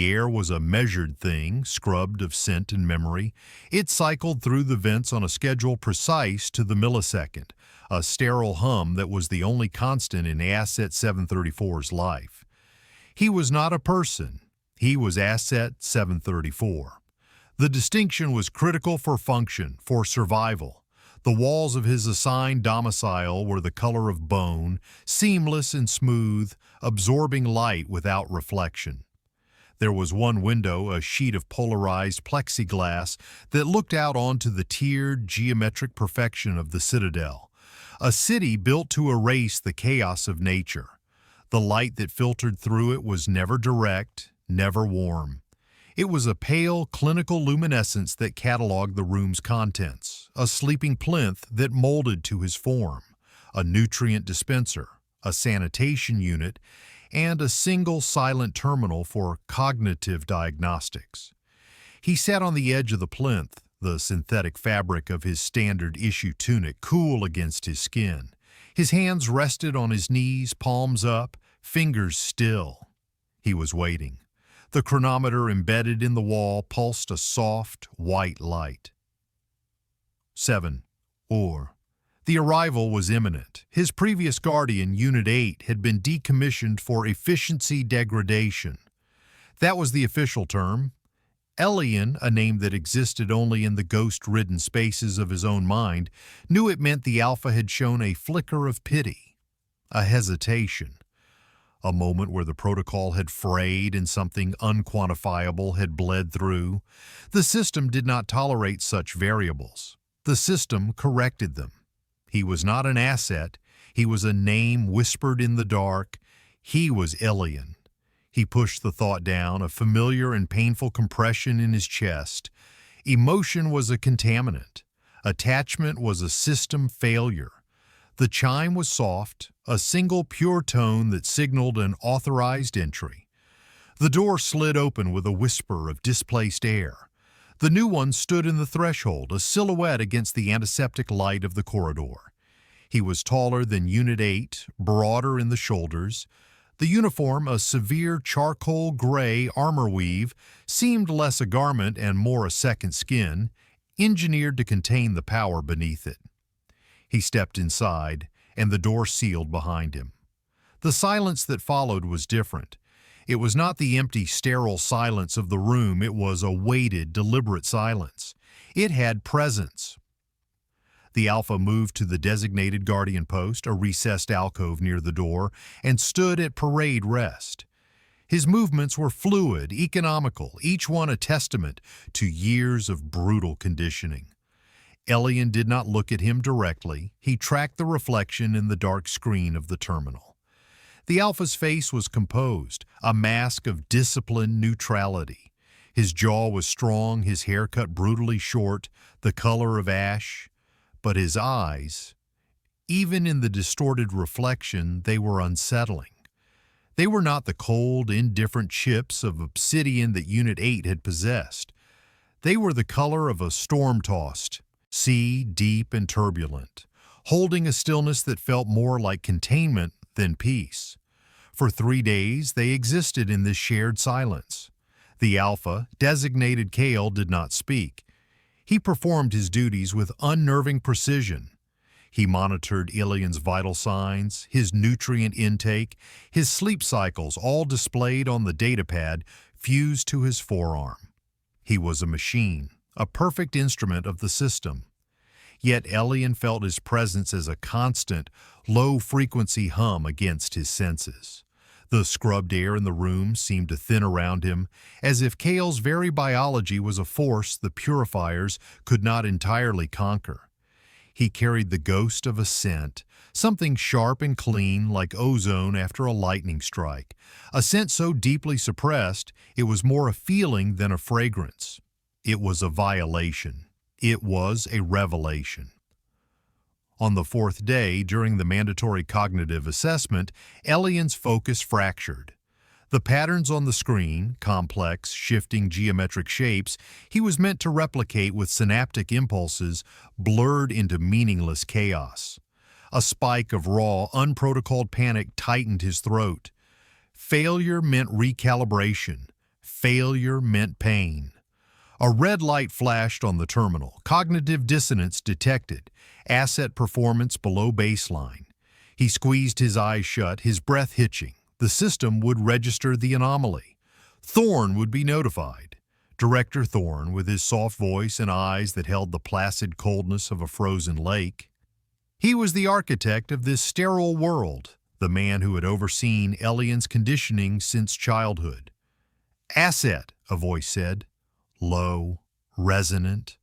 The air was a measured thing, scrubbed of scent and memory. It cycled through the vents on a schedule precise to the millisecond, a sterile hum that was the only constant in Asset 734's life. He was not a person. He was Asset 734. The distinction was critical for function, for survival. The walls of his assigned domicile were the color of bone, seamless and smooth, absorbing light without reflection. There was one window, a sheet of polarized plexiglass that looked out onto the tiered geometric perfection of the Citadel, a city built to erase the chaos of nature. The light that filtered through it was never direct, never warm. It was a pale, clinical luminescence that cataloged the room's contents, a sleeping plinth that molded to his form, a nutrient dispenser, a sanitation unit, and a single silent terminal for cognitive diagnostics. He sat on the edge of the plinth, the synthetic fabric of his standard issue tunic cool against his skin. His hands rested on his knees, palms up, fingers still. He was waiting. The chronometer embedded in the wall pulsed a soft, white light. 7. The arrival was imminent. His previous guardian, Unit 8, had been decommissioned for efficiency degradation. That was the official term. Elian, a name that existed only in the ghost-ridden spaces of his own mind, knew it meant the Alpha had shown a flicker of pity, a hesitation. A moment where the protocol had frayed and something unquantifiable had bled through. The system did not tolerate such variables. The system corrected them. He was not an asset. He was a name whispered in the dark. He was Elian. He pushed the thought down, a familiar and painful compression in his chest. Emotion was a contaminant. Attachment was a system failure. The chime was soft, a single pure tone that signaled an authorized entry. The door slid open with a whisper of displaced air. The new one stood in the threshold, a silhouette against the antiseptic light of the corridor. He was taller than Unit 8, broader in the shoulders. The uniform, a severe charcoal gray armor weave, seemed less a garment and more a second skin, engineered to contain the power beneath it. He stepped inside, and the door sealed behind him. The silence that followed was different. It was not the empty, sterile silence of the room. It was a weighted, deliberate silence. It had presence. The Alpha moved to the designated guardian post, a recessed alcove near the door, and stood at parade rest. His movements were fluid, economical, each one a testament to years of brutal conditioning. Elian did not look at him directly. He tracked the reflection in the dark screen of the terminal. The Alpha's face was composed, a mask of disciplined neutrality. His jaw was strong, his hair cut brutally short, the color of ash. But his eyes, even in the distorted reflection, they were unsettling. They were not the cold, indifferent chips of obsidian that Unit 8 had possessed. They were the color of a storm-tossed sea, deep and turbulent, holding a stillness that felt more like containment than peace. For 3 days, they existed in this shared silence. The Alpha, designated Kale, did not speak. He performed his duties with unnerving precision. He monitored Elian's vital signs, his nutrient intake, his sleep cycles, all displayed on the datapad fused to his forearm. He was a machine, a perfect instrument of the system. Yet Elian felt his presence as a constant, low-frequency hum against his senses. The scrubbed air in the room seemed to thin around him, as if Kale's very biology was a force the purifiers could not entirely conquer. He carried the ghost of a scent, something sharp and clean like ozone after a lightning strike, a scent so deeply suppressed it was more a feeling than a fragrance. It was a violation. It was a revelation. On the 4th day, during the mandatory cognitive assessment, Elian's focus fractured. The patterns on the screen, complex, shifting geometric shapes he was meant to replicate with synaptic impulses, blurred into meaningless chaos. A spike of raw, unprotocoled panic tightened his throat. Failure meant recalibration. Failure meant pain. A red light flashed on the terminal. Cognitive dissonance detected. Asset performance below baseline. He squeezed his eyes shut, his breath hitching. The system would register the anomaly. Thorne would be notified. Director Thorne, with his soft voice and eyes that held the placid coldness of a frozen lake. He was the architect of this sterile world, the man who had overseen Elian's conditioning since childhood. Asset, a voice said. Low, resonant.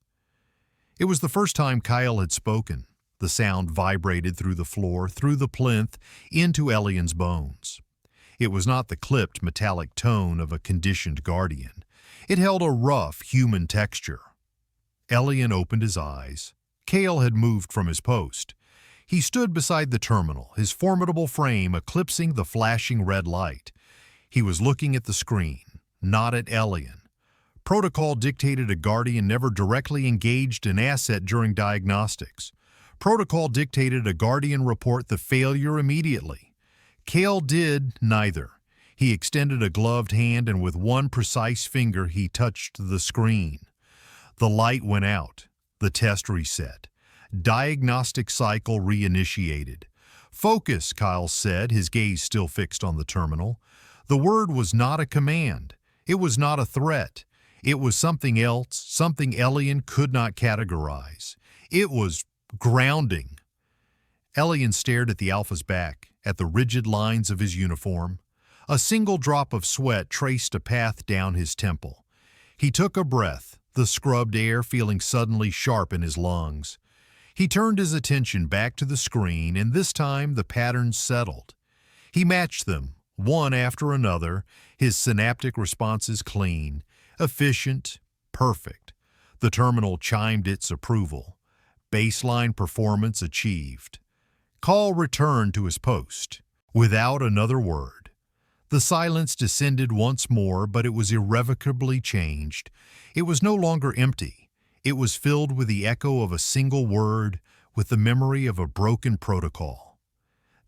It was the first time Kyle had spoken. The sound vibrated through the floor, through the plinth, into Elian's bones. It was not the clipped, metallic tone of a conditioned guardian. It held a rough, human texture. Elian opened his eyes. Kale had moved from his post. He stood beside the terminal, his formidable frame eclipsing the flashing red light. He was looking at the screen, not at Elian. Protocol dictated a guardian never directly engaged an asset during diagnostics. Protocol dictated a guardian report the failure immediately. Kale did neither. He extended a gloved hand and with one precise finger he touched the screen. The light went out. The test reset. Diagnostic cycle reinitiated. Focus, Kyle said, his gaze still fixed on the terminal. The word was not a command. It was not a threat. It was something else, something Elian could not categorize. It was grounding. Elian stared at the Alpha's back, at the rigid lines of his uniform. A single drop of sweat traced a path down his temple. He took a breath, the scrubbed air feeling suddenly sharp in his lungs. He turned his attention back to the screen, and this time the patterns settled. He matched them, one after another, his synaptic responses clean, efficient, perfect. The terminal chimed its approval. Baseline performance achieved. Call returned to his post, without another word. The silence descended once more, but it was irrevocably changed. It was no longer empty. It was filled with the echo of a single word, with the memory of a broken protocol.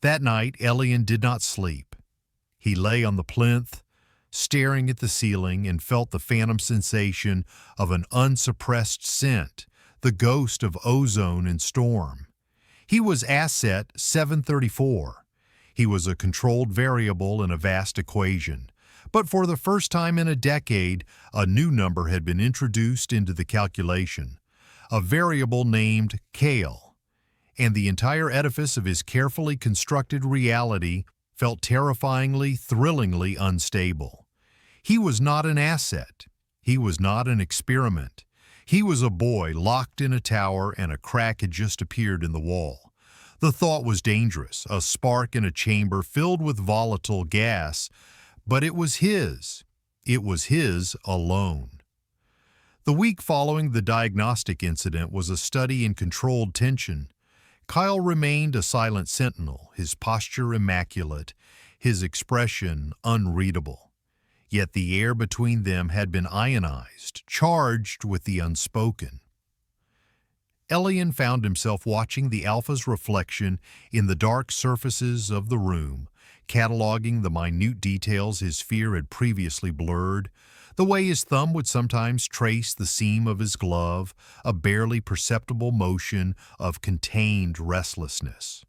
That night, Elian did not sleep. He lay on the plinth, staring at the ceiling, and felt the phantom sensation of an unsuppressed scent, the ghost of ozone and storm. He was asset 734. He was a controlled variable in a vast equation. But for the first time in a decade, a new number had been introduced into the calculation, a variable named Kale. And the entire edifice of his carefully constructed reality felt terrifyingly, thrillingly unstable. He was not an asset. He was not an experiment. He was a boy locked in a tower, and a crack had just appeared in the wall. The thought was dangerous, a spark in a chamber filled with volatile gas, but it was his. It was his alone. The week following the diagnostic incident was a study in controlled tension. Kyle remained a silent sentinel, his posture immaculate, his expression unreadable. Yet the air between them had been ionized, charged with the unspoken. Elian found himself watching the Alpha's reflection in the dark surfaces of the room, cataloging the minute details his fear had previously blurred, the way his thumb would sometimes trace the seam of his glove, a barely perceptible motion of contained restlessness.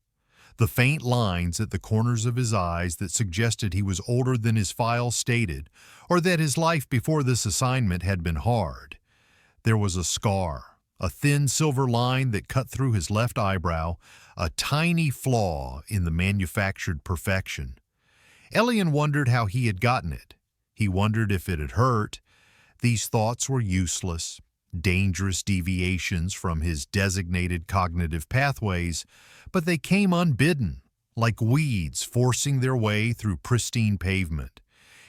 The faint lines at the corners of his eyes that suggested he was older than his file stated, or that his life before this assignment had been hard. There was a scar, a thin silver line that cut through his left eyebrow, a tiny flaw in the manufactured perfection. Elian wondered how he had gotten it. He wondered if it had hurt. These thoughts were useless, dangerous deviations from his designated cognitive pathways, but they came unbidden, like weeds forcing their way through pristine pavement.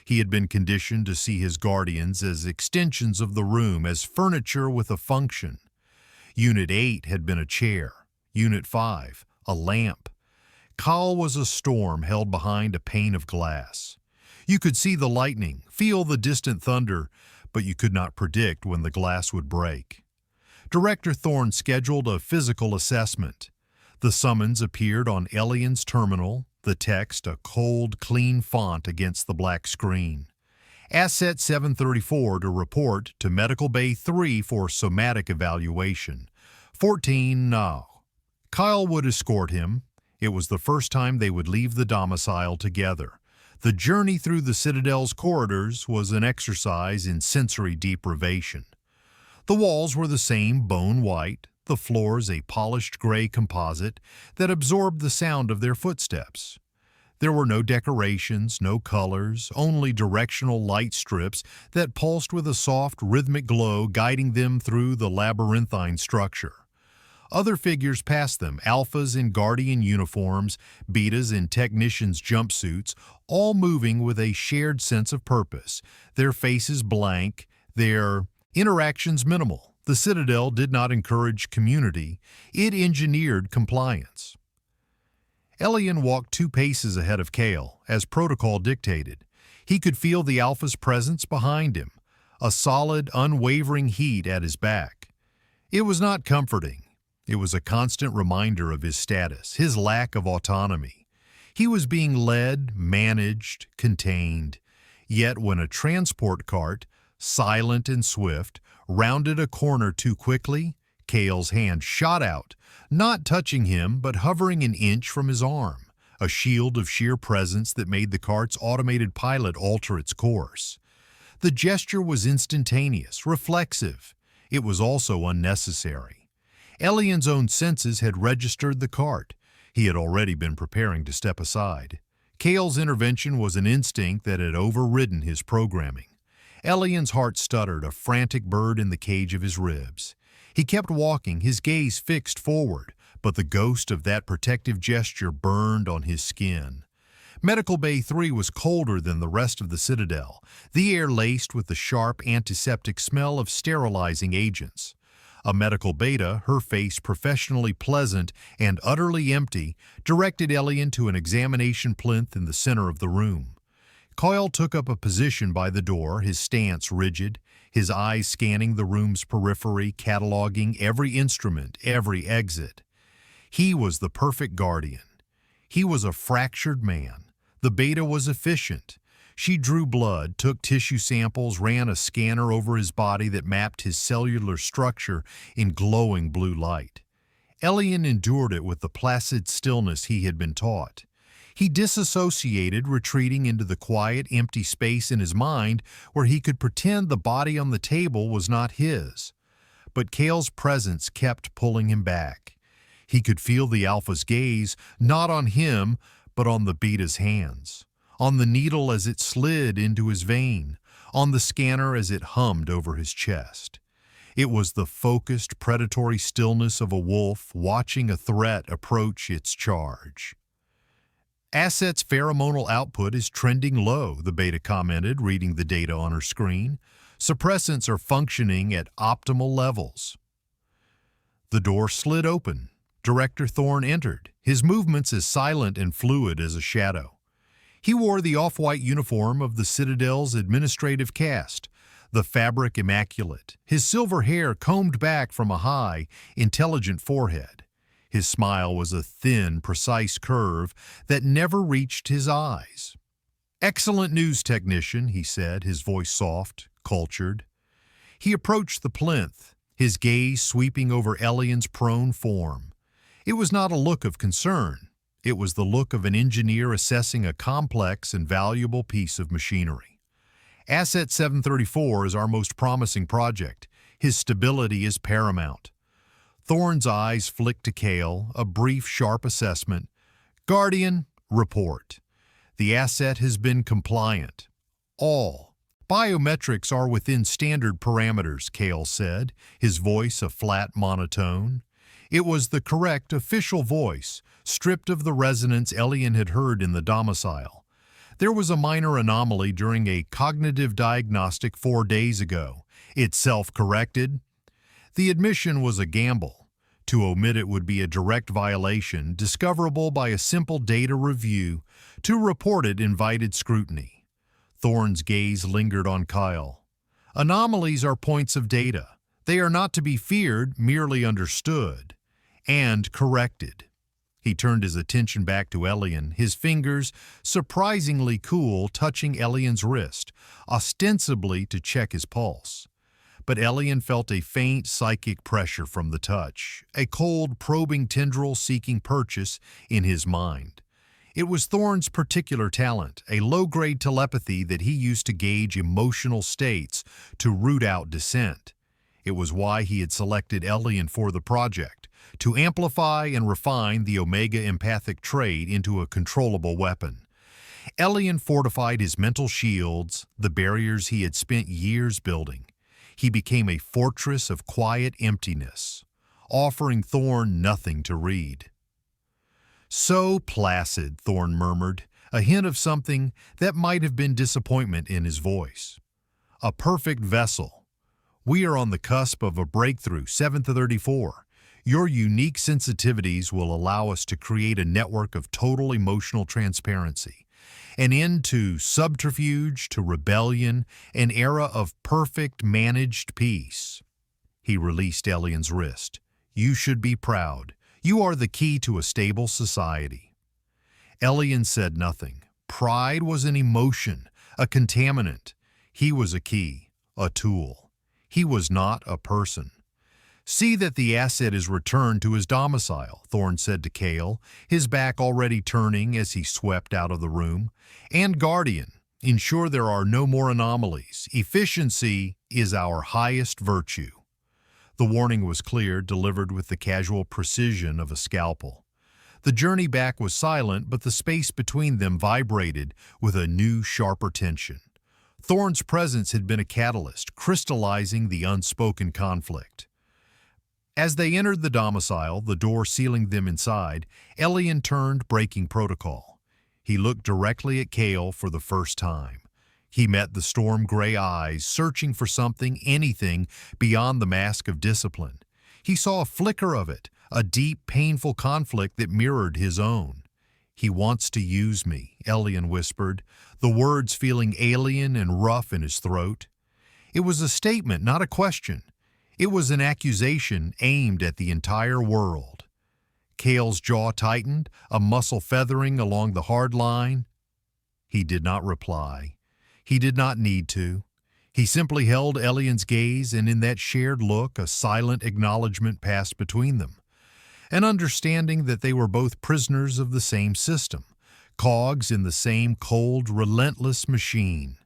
He had been conditioned to see his guardians as extensions of the room, as furniture with a function. Unit 8 had been a chair, Unit 5, a lamp. Kyle was a storm held behind a pane of glass. You could see the lightning, feel the distant thunder, but you could not predict when the glass would break. Director Thorne scheduled a physical assessment. The summons appeared on Elian's terminal, the text a cold, clean font against the black screen. Asset 734 to report to Medical Bay 3 for somatic evaluation. 14 now. Kyle would escort him. It was the first time they would leave the domicile together. The journey through the Citadel's corridors was an exercise in sensory deprivation. The walls were the same bone white, the floors a polished gray composite that absorbed the sound of their footsteps. There were no decorations, no colors, only directional light strips that pulsed with a soft, rhythmic glow guiding them through the labyrinthine structure. Other figures passed them, alphas in guardian uniforms, betas in technicians' jumpsuits, all moving with a shared sense of purpose, their faces blank, their interactions minimal. The Citadel did not encourage community, it engineered compliance. Elian walked 2 paces ahead of Kale, as protocol dictated. He could feel the Alpha's presence behind him, a solid, unwavering heat at his back. It was not comforting. It was a constant reminder of his status, his lack of autonomy. He was being led, managed, contained. Yet when a transport cart, silent and swift, rounded a corner too quickly, Kale's hand shot out, not touching him but hovering an inch from his arm, a shield of sheer presence that made the cart's automated pilot alter its course. The gesture was instantaneous, reflexive. It was also unnecessary. Elian's own senses had registered the cart. He had already been preparing to step aside. Kale's intervention was an instinct that had overridden his programming. Elian's heart stuttered, a frantic bird in the cage of his ribs. He kept walking, his gaze fixed forward, but the ghost of that protective gesture burned on his skin. Medical Bay 3 was colder than the rest of the Citadel, the air laced with the sharp antiseptic smell of sterilizing agents. A medical beta, her face professionally pleasant and utterly empty, directed Elian to an examination plinth in the center of the room. Coyle took up a position by the door, his stance rigid, his eyes scanning the room's periphery, cataloging every instrument, every exit. He was the perfect guardian. He was a fractured man. The beta was efficient. She drew blood, took tissue samples, ran a scanner over his body that mapped his cellular structure in glowing blue light. Elian endured it with the placid stillness he had been taught. He disassociated, retreating into the quiet, empty space in his mind where he could pretend the body on the table was not his. But Kale's presence kept pulling him back. He could feel the Alpha's gaze, not on him, but on the beta's hands, on the needle as it slid into his vein, on the scanner as it hummed over his chest. It was the focused, predatory stillness of a wolf watching a threat approach its charge. Asset's pheromonal output is trending low, the beta commented, reading the data on her screen. Suppressants are functioning at optimal levels. The door slid open. Director Thorne entered, his movements as silent and fluid as a shadow. He wore the off-white uniform of the Citadel's administrative caste, the fabric immaculate, his silver hair combed back from a high, intelligent forehead. His smile was a thin, precise curve that never reached his eyes. "Excellent news, technician," he said, his voice soft, cultured. He approached the plinth, his gaze sweeping over Elian's prone form. It was not a look of concern. It was the look of an engineer assessing a complex and valuable piece of machinery. Asset 734 is our most promising project. His stability is paramount. Thorne's eyes flicked to Kale, a brief, sharp assessment. "Guardian, report. The asset has been compliant. All. Biometrics are within standard parameters," Kale said, his voice a flat monotone. It was the correct official voice, stripped of the resonance Elian had heard in the domicile. There was a minor anomaly during a cognitive diagnostic 4 days ago. It self-corrected. The admission was a gamble. To omit it would be a direct violation, discoverable by a simple data review. To report it invited scrutiny. Thorne's gaze lingered on Kyle. Anomalies are points of data. They are not to be feared, merely understood. And corrected. He turned his attention back to Elian, his fingers, surprisingly cool, touching Elian's wrist, ostensibly to check his pulse. But Elian felt a faint psychic pressure from the touch, a cold, probing tendril seeking purchase in his mind. It was Thorn's particular talent, a low-grade telepathy that he used to gauge emotional states to root out dissent. It was why he had selected Elian for the project, to amplify and refine the Omega empathic trait into a controllable weapon. Elian fortified his mental shields, the barriers he had spent years building. He became a fortress of quiet emptiness, offering Thorn nothing to read. "So placid," Thorn murmured, a hint of something that might have been disappointment in his voice. "A perfect vessel. We are on the cusp of a breakthrough, 734. Your unique sensitivities will allow us to create a network of total emotional transparency, an end to subterfuge, to rebellion, an era of perfect managed peace." He released Elian's wrist. "You should be proud. You are the key to a stable society." Elian said nothing. Pride was an emotion, a contaminant. He was a key, a tool. He was not a person. "See that the asset is returned to his domicile," Thorn said to Kale, his back already turning as he swept out of the room. "And Guardian, ensure there are no more anomalies. Efficiency is our highest virtue." The warning was clear, delivered with the casual precision of a scalpel. The journey back was silent, but the space between them vibrated with a new, sharper tension. Thorn's presence had been a catalyst, crystallizing the unspoken conflict. As they entered the domicile, the door sealing them inside, Elian turned, breaking protocol. He looked directly at Kale for the first time. He met the storm-gray eyes, searching for something, anything, beyond the mask of discipline. He saw a flicker of it, a deep, painful conflict that mirrored his own. "He wants to use me," Elian whispered, the words feeling alien and rough in his throat. It was a statement, not a question. It was an accusation aimed at the entire world. Kale's jaw tightened, a muscle feathering along the hard line. He did not reply. He did not need to. He simply held Elian's gaze, and in that shared look, a silent acknowledgement passed between them. An understanding that they were both prisoners of the same system, cogs in the same cold, relentless machine.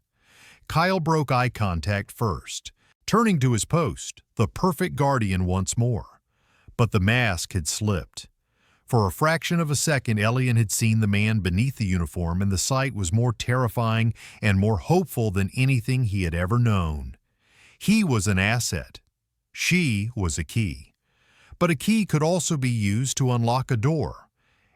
Kyle broke eye contact first, turning to his post, the perfect guardian once more. But the mask had slipped. For a fraction of a second, Elian had seen the man beneath the uniform, and the sight was more terrifying and more hopeful than anything he had ever known. He was an asset. She was a key. But a key could also be used to unlock a door.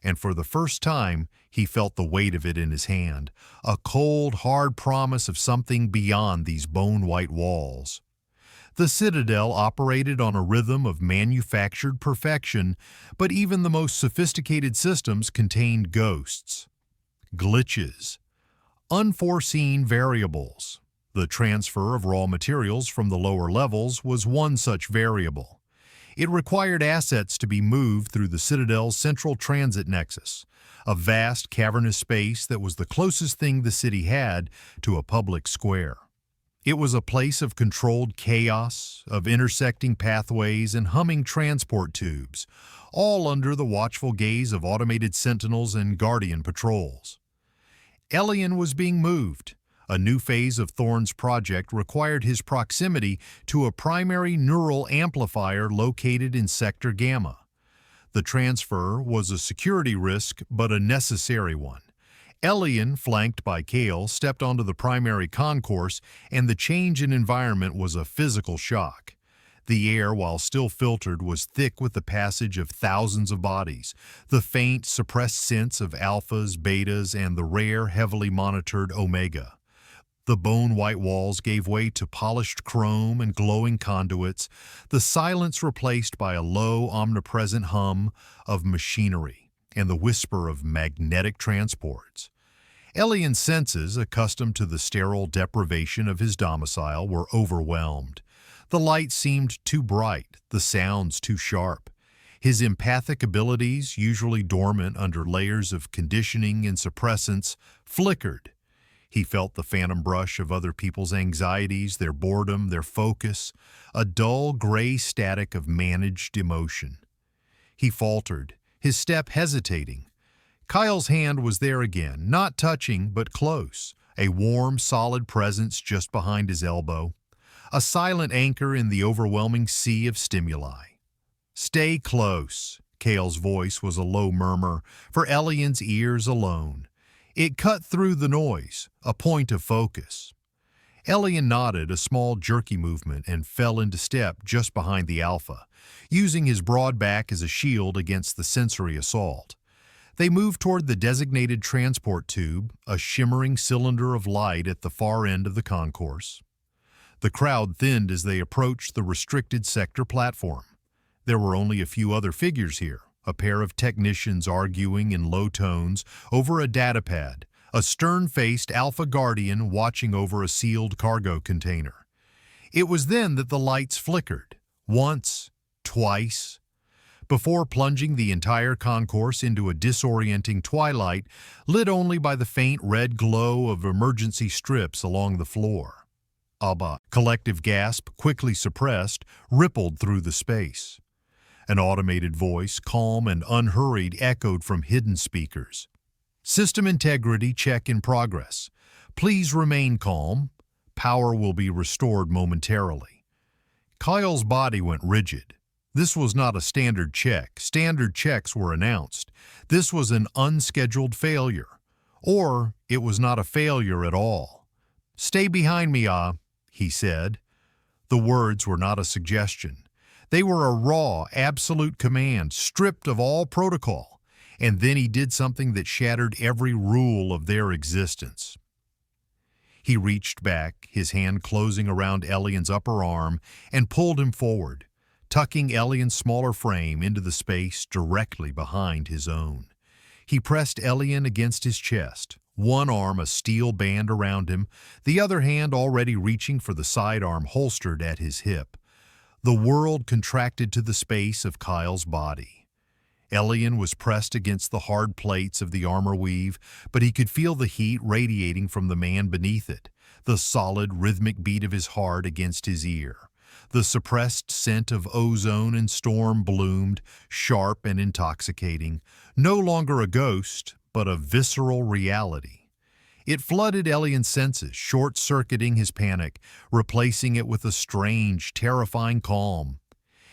And for the first time, he felt the weight of it in his hand, a cold, hard promise of something beyond these bone-white walls. The Citadel operated on a rhythm of manufactured perfection, but even the most sophisticated systems contained ghosts, glitches, unforeseen variables. The transfer of raw materials from the lower levels was one such variable. It required assets to be moved through the Citadel's central transit nexus, a vast cavernous space that was the closest thing the city had to a public square. It was a place of controlled chaos, of intersecting pathways and humming transport tubes, all under the watchful gaze of automated sentinels and guardian patrols. Elian was being moved. A new phase of Thorn's project required his proximity to a primary neural amplifier located in Sector Gamma. The transfer was a security risk, but a necessary one. Elian, flanked by Kale, stepped onto the primary concourse, and the change in environment was a physical shock. The air, while still filtered, was thick with the passage of thousands of bodies, the faint, suppressed sense of alphas, betas, and the rare, heavily monitored Omega. The bone-white walls gave way to polished chrome and glowing conduits, the silence replaced by a low, omnipresent hum of machinery and the whisper of magnetic transports. Elian's senses, accustomed to the sterile deprivation of his domicile, were overwhelmed. The light seemed too bright, the sounds too sharp. His empathic abilities, usually dormant under layers of conditioning and suppressants, flickered. He felt the phantom brush of other people's anxieties, their boredom, their focus, a dull gray static of managed emotion. He faltered, his step hesitating. Kyle's hand was there again, not touching, but close, a warm, solid presence just behind his elbow, a silent anchor in the overwhelming sea of stimuli. "Stay close," Cale's voice was a low murmur, for Elian's ears alone. It cut through the noise, a point of focus. Elian nodded a small jerky movement and fell into step just behind the Alpha, using his broad back as a shield against the sensory assault. They moved toward the designated transport tube, a shimmering cylinder of light at the far end of the concourse. The crowd thinned as they approached the restricted sector platform. There were only a few other figures here, a pair of technicians arguing in low tones over a datapad, a stern-faced Alpha Guardian watching over a sealed cargo container. It was then that the lights flickered, once, twice, before plunging the entire concourse into a disorienting twilight lit only by the faint red glow of emergency strips along the floor. A collective gasp, quickly suppressed, rippled through the space. An automated voice, calm and unhurried, echoed from hidden speakers. "System integrity check in progress. Please remain calm. Power will be restored momentarily." Kyle's body went rigid. This was not a standard check. Standard checks were announced. This was an unscheduled failure. Or it was not a failure at all. "Stay behind me, he said. The words were not a suggestion. They were a raw, absolute command, stripped of all protocol. And then he did something that shattered every rule of their existence. He reached back, his hand closing around Elian's upper arm, and pulled him forward, tucking Elian's smaller frame into the space directly behind his own. He pressed Elian against his chest, one arm a steel band around him, the other hand already reaching for the sidearm holstered at his hip. The world contracted to the space of Kyle's body. Elian was pressed against the hard plates of the armor weave, but he could feel the heat radiating from the man beneath it, the solid, rhythmic beat of his heart against his ear. The suppressed scent of ozone and storm bloomed, sharp and intoxicating, no longer a ghost, but a visceral reality. It flooded Elian's senses, short-circuiting his panic, replacing it with a strange, terrifying calm.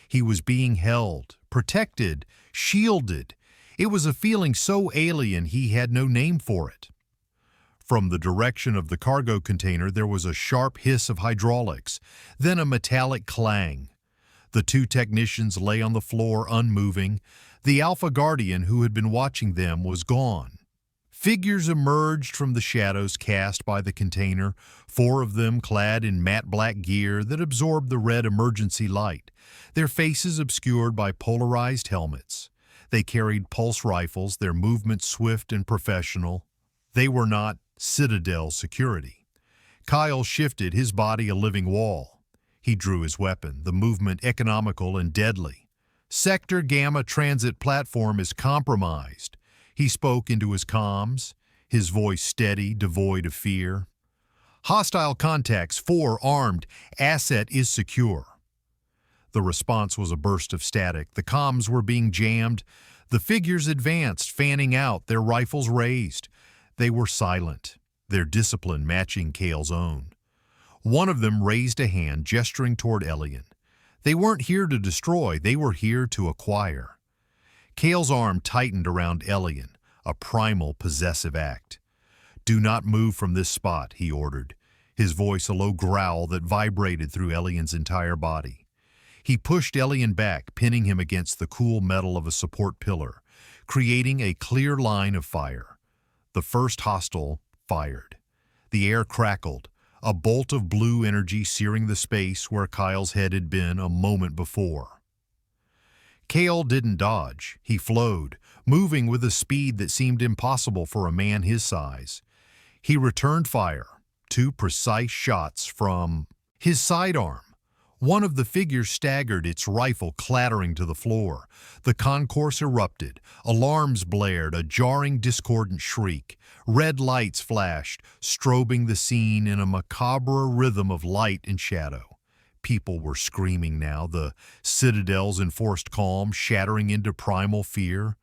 He was being held, protected, shielded. It was a feeling so alien he had no name for it. From the direction of the cargo container there was a sharp hiss of hydraulics, then a metallic clang. The two technicians lay on the floor unmoving. The Alpha Guardian who had been watching them was gone. Figures emerged from the shadows cast by the container, 4 of them clad in matte black gear that absorbed the red emergency light, their faces obscured by polarized helmets. They carried pulse rifles, their movements swift and professional. They were not Citadel security. Kyle shifted, his body a living wall. He drew his weapon, the movement economical and deadly. "Sector Gamma transit platform is compromised." He spoke into his comms, his voice steady, devoid of fear. "Hostile contacts, 4 armed. Asset is secure." The response was a burst of static. The comms were being jammed. The figures advanced, fanning out, their rifles raised. They were silent, their discipline matching Cale's own. One of them raised a hand, gesturing toward Elian. They weren't here to destroy, they were here to acquire. Cale's arm tightened around Elian, a primal, possessive act. "Do not move from this spot," he ordered, his voice a low growl that vibrated through Elian's entire body. He pushed Elian back, pinning him against the cool metal of a support pillar, creating a clear line of fire. The first hostile fired. The air crackled, a bolt of blue energy searing the space where Kyle's head had been a moment before. Cale didn't dodge. He flowed, moving with a speed that seemed impossible for a man his size. He returned fire, 2 precise shots from his sidearm, One of the figures staggered, its rifle clattering to the floor. The concourse erupted. Alarms blared, a jarring, discordant shriek. Red lights flashed, strobing the scene in a macabre rhythm of light and shadow. People were screaming now, the citadel's enforced calm shattering into primal fear.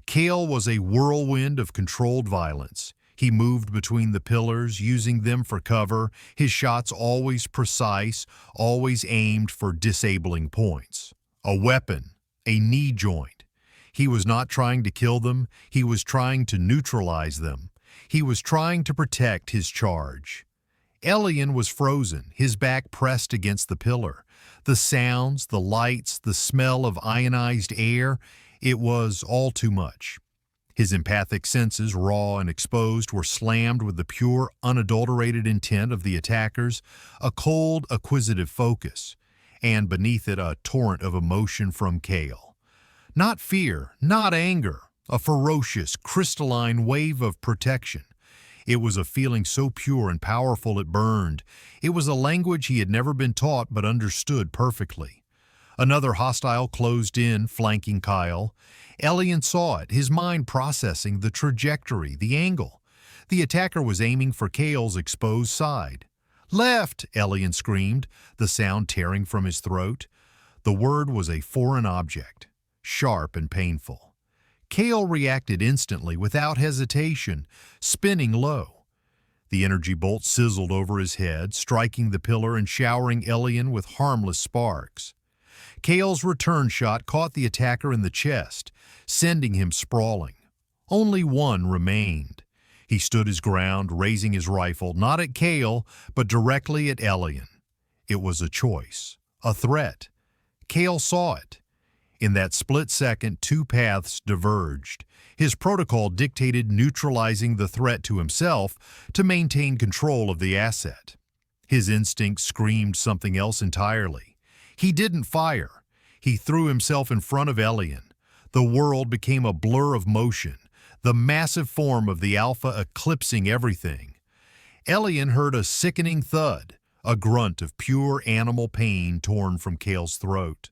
Kale was a whirlwind of controlled violence. He moved between the pillars, using them for cover, his shots always precise, always aimed for disabling points. A weapon, a knee joint. He was not trying to kill them, he was trying to neutralize them. He was trying to protect his charge. Elian was frozen, his back pressed against the pillar. The sounds, the lights, the smell of ionized air, it was all too much. His empathic senses, raw and exposed, were slammed with the pure, unadulterated intent of the attackers, a cold, acquisitive focus, and beneath it a torrent of emotion from Kale. Not fear, not anger, a ferocious, crystalline wave of protection. It was a feeling so pure and powerful it burned. It was a language he had never been taught but understood perfectly. Another hostile closed in, flanking Kyle. Elian saw it, his mind processing the trajectory, the angle. The attacker was aiming for Kale's exposed side. "Left!" Elian screamed, the sound tearing from his throat. The word was a foreign object, sharp and painful. Kale reacted instantly, without hesitation, spinning low. The energy bolt sizzled over his head, striking the pillar and showering Elian with harmless sparks. Kale's return shot caught the attacker in the chest, sending him sprawling. Only one remained. He stood his ground, raising his rifle, not at Kale, but directly at Elian. It was a choice, a threat. Kale saw it. In that split second, two paths diverged. His protocol dictated neutralizing the threat to himself to maintain control of the asset. His instinct screamed something else entirely. He didn't fire. He threw himself in front of Elian. The world became a blur of motion, the massive form of the Alpha eclipsing everything. Elian heard a sickening thud, a grunt of pure animal pain torn from Kale's throat.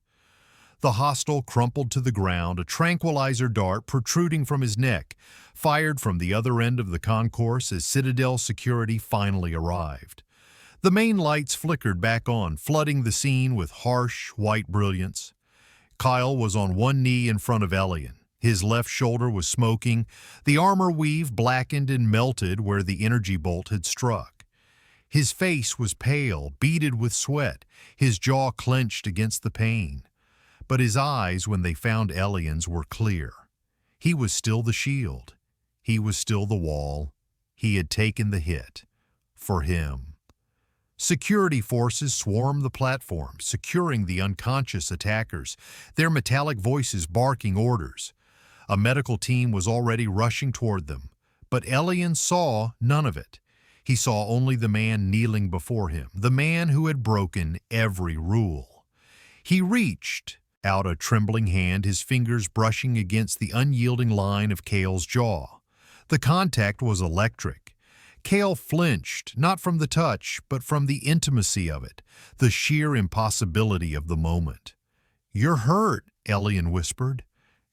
The hostile crumpled to the ground, a tranquilizer dart protruding from his neck, fired from the other end of the concourse as Citadel security finally arrived. The main lights flickered back on, flooding the scene with harsh, white brilliance. Kyle was on one knee in front of Elian. His left shoulder was smoking, the armor weave blackened and melted where the energy bolt had struck. His face was pale, beaded with sweat, his jaw clenched against the pain. But his eyes, when they found Elian's, were clear. He was still the shield. He was still the wall. He had taken the hit. For him. Security forces swarmed the platform, securing the unconscious attackers, their metallic voices barking orders. A medical team was already rushing toward them, but Elian saw none of it. He saw only the man kneeling before him, the man who had broken every rule. He reached out a trembling hand, his fingers brushing against the unyielding line of Kale's jaw. The contact was electric. Kale flinched, not from the touch, but from the intimacy of it, the sheer impossibility of the moment. "You're hurt," Elian whispered.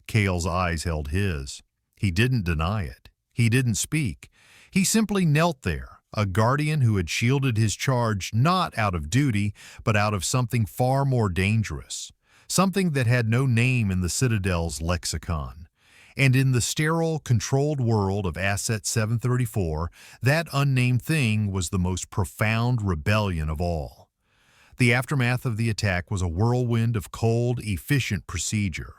Kale's eyes held his. He didn't deny it. He didn't speak. He simply knelt there, a guardian who had shielded his charge not out of duty, but out of something far more dangerous, something that had no name in the Citadel's lexicon. And in the sterile, controlled world of Asset 734, that unnamed thing was the most profound rebellion of all. The aftermath of the attack was a whirlwind of cold, efficient procedure.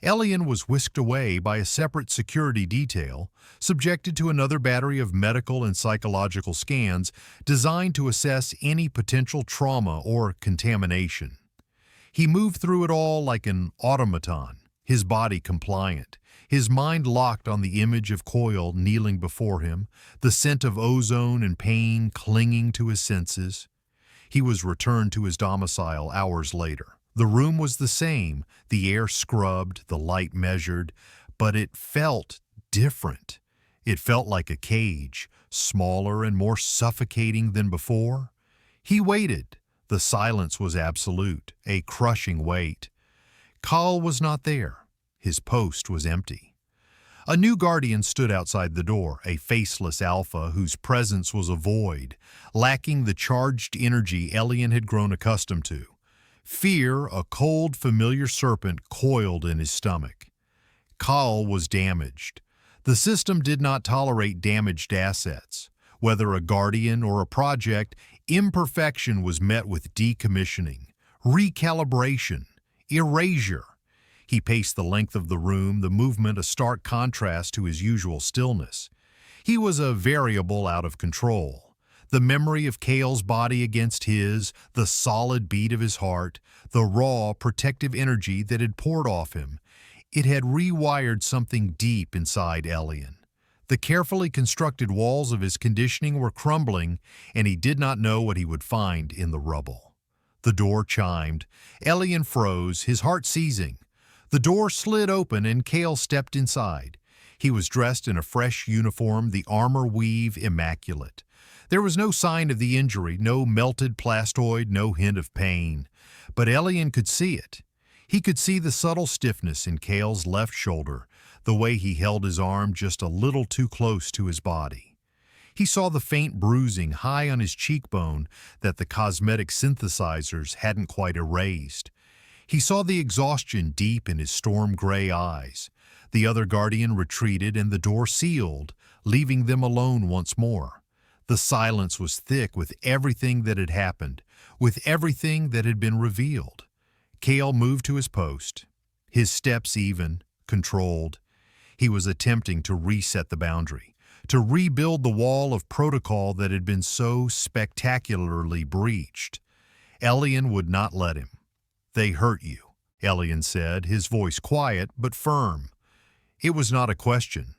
Elian was whisked away by a separate security detail, subjected to another battery of medical and psychological scans designed to assess any potential trauma or contamination. He moved through it all like an automaton, his body compliant, his mind locked on the image of Coyle kneeling before him, the scent of ozone and pain clinging to his senses. He was returned to his domicile hours later. The room was the same, the air scrubbed, the light measured, but it felt different. It felt like a cage, smaller and more suffocating than before. He waited, The silence was absolute, a crushing weight. Kyle was not there. His post was empty. A new guardian stood outside the door, a faceless alpha whose presence was a void, lacking the charged energy Elian had grown accustomed to. Fear, a cold, familiar serpent, coiled in his stomach. Kyle was damaged. The system did not tolerate damaged assets. Whether a guardian or a project, imperfection was met with decommissioning, recalibration, erasure. He paced the length of the room, the movement a stark contrast to his usual stillness. He was a variable out of control. The memory of Kale's body against his, the solid beat of his heart, the raw, protective energy that had poured off him, it had rewired something deep inside Elian. The carefully constructed walls of his conditioning were crumbling, and he did not know what he would find in the rubble. The door chimed. Elian froze, his heart seizing. The door slid open and Kale stepped inside. He was dressed in a fresh uniform, the armor weave immaculate. There was no sign of the injury, no melted plastoid, no hint of pain. But Elian could see it. He could see the subtle stiffness in Kale's left shoulder, the way he held his arm just a little too close to his body. He saw the faint bruising high on his cheekbone that the cosmetic synthesizers hadn't quite erased. He saw the exhaustion deep in his storm-gray eyes. The other guardian retreated and the door sealed, leaving them alone once more. The silence was thick with everything that had happened, with everything that had been revealed. Kale moved to his post, his steps even, controlled. He was attempting to reset the boundary, to rebuild the wall of protocol that had been so spectacularly breached. Elian would not let him. "They hurt you," Elian said, his voice quiet but firm. It was not a question.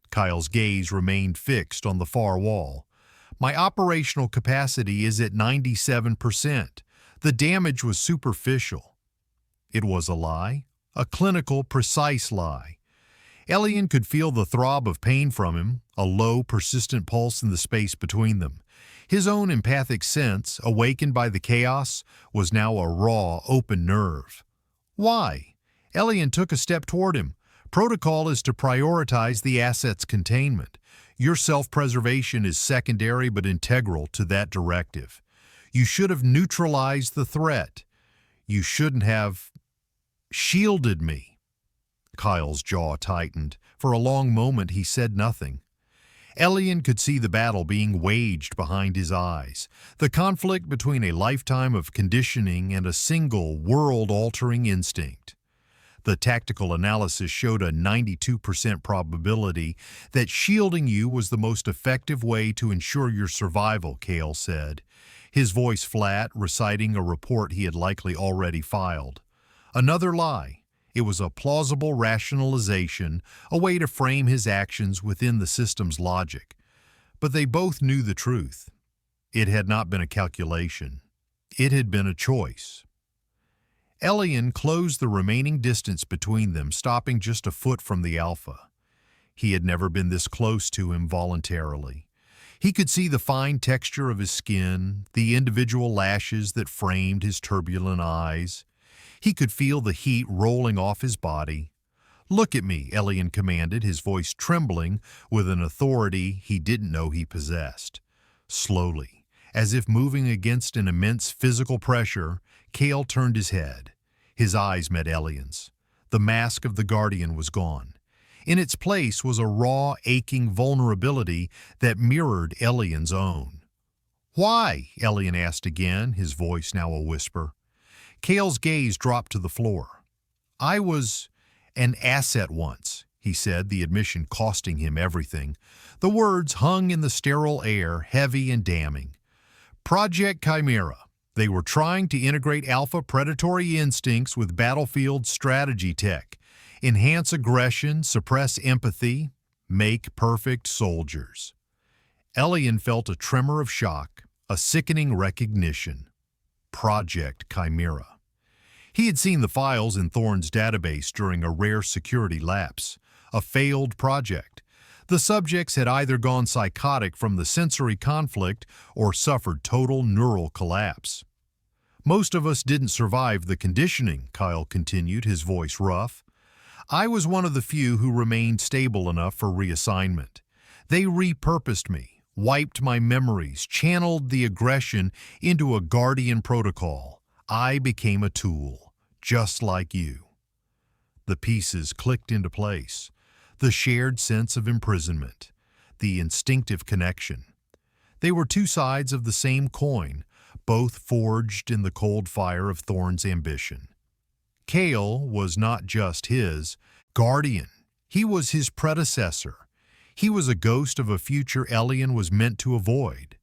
Kyle's gaze remained fixed on the far wall. "My operational capacity is at 97%. The damage was superficial." It was a lie, a clinical, precise lie. Elian could feel the throb of pain from him, a low, persistent pulse in the space between them. His own empathic sense, awakened by the chaos, was now a raw, open nerve. "Why?" Elian took a step toward him. "Protocol is to prioritize the asset's containment. Your self-preservation is secondary but integral to that directive. You should have neutralized the threat. You shouldn't have shielded me." Kyle's jaw tightened. For a long moment he said nothing. Elian could see the battle being waged behind his eyes, the conflict between a lifetime of conditioning and a single world-altering instinct. The tactical analysis showed a 92% probability that shielding you was the most effective way to ensure your survival, Kale said, his voice flat, reciting a report he had likely already filed. Another lie. It was a plausible rationalization, a way to frame his actions within the system's logic. But they both knew the truth. It had not been a calculation. It had been a choice. Elian closed the remaining distance between them, stopping just a foot from the Alpha. He had never been this close to him voluntarily. He could see the fine texture of his skin, the individual lashes that framed his turbulent eyes. He could feel the heat rolling off his body. "Look at me," Elian commanded, his voice trembling with an authority he didn't know he possessed. Slowly, as if moving against an immense physical pressure, Kale turned his head. His eyes met Elian's. The mask of the Guardian was gone. In its place was a raw, aching vulnerability that mirrored Elian's own. "Why?" Elian asked again, his voice now a whisper. Kale's gaze dropped to the floor. "I was an asset once," he said, the admission costing him everything. The words hung in the sterile air, heavy and damning. "Project Chimera. They were trying to integrate alpha predatory instincts with battlefield strategy tech, enhance aggression, suppress empathy, make perfect soldiers." Elian felt a tremor of shock, a sickening recognition. Project Chimera. He had seen the files in Thorne's database during a rare security lapse, a failed project. The subjects had either gone psychotic from the sensory conflict or suffered total neural collapse. Most of us didn't survive the conditioning, Kyle continued, his voice rough. I was one of the few who remained stable enough for reassignment. They repurposed me, wiped my memories, channeled the aggression into a guardian protocol. I became a tool, just like you. The pieces clicked into place. The shared sense of imprisonment, the instinctive connection. They were two sides of the same coin, both forged in the cold fire of Thorn's ambition. Kale was not just his guardian. He was his predecessor. He was a ghost of a future Elian was meant to avoid.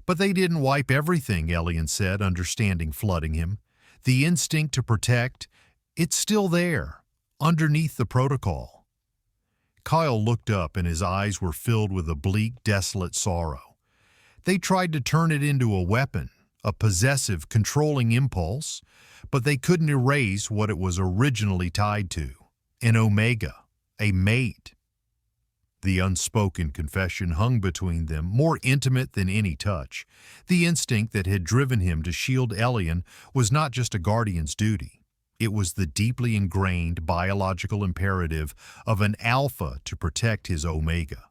But they didn't wipe everything, Elian said, understanding flooding him. The instinct to protect, it's still there, underneath the protocol. Kyle looked up and his eyes were filled with a bleak, desolate sorrow. They tried to turn it into a weapon, a possessive, controlling impulse, but they couldn't erase what it was originally tied to, an Omega, a mate. The unspoken confession hung between them, more intimate than any touch. The instinct that had driven him to shield Elian was not just a guardian's duty. It was the deeply ingrained biological imperative of an alpha to protect his Omega,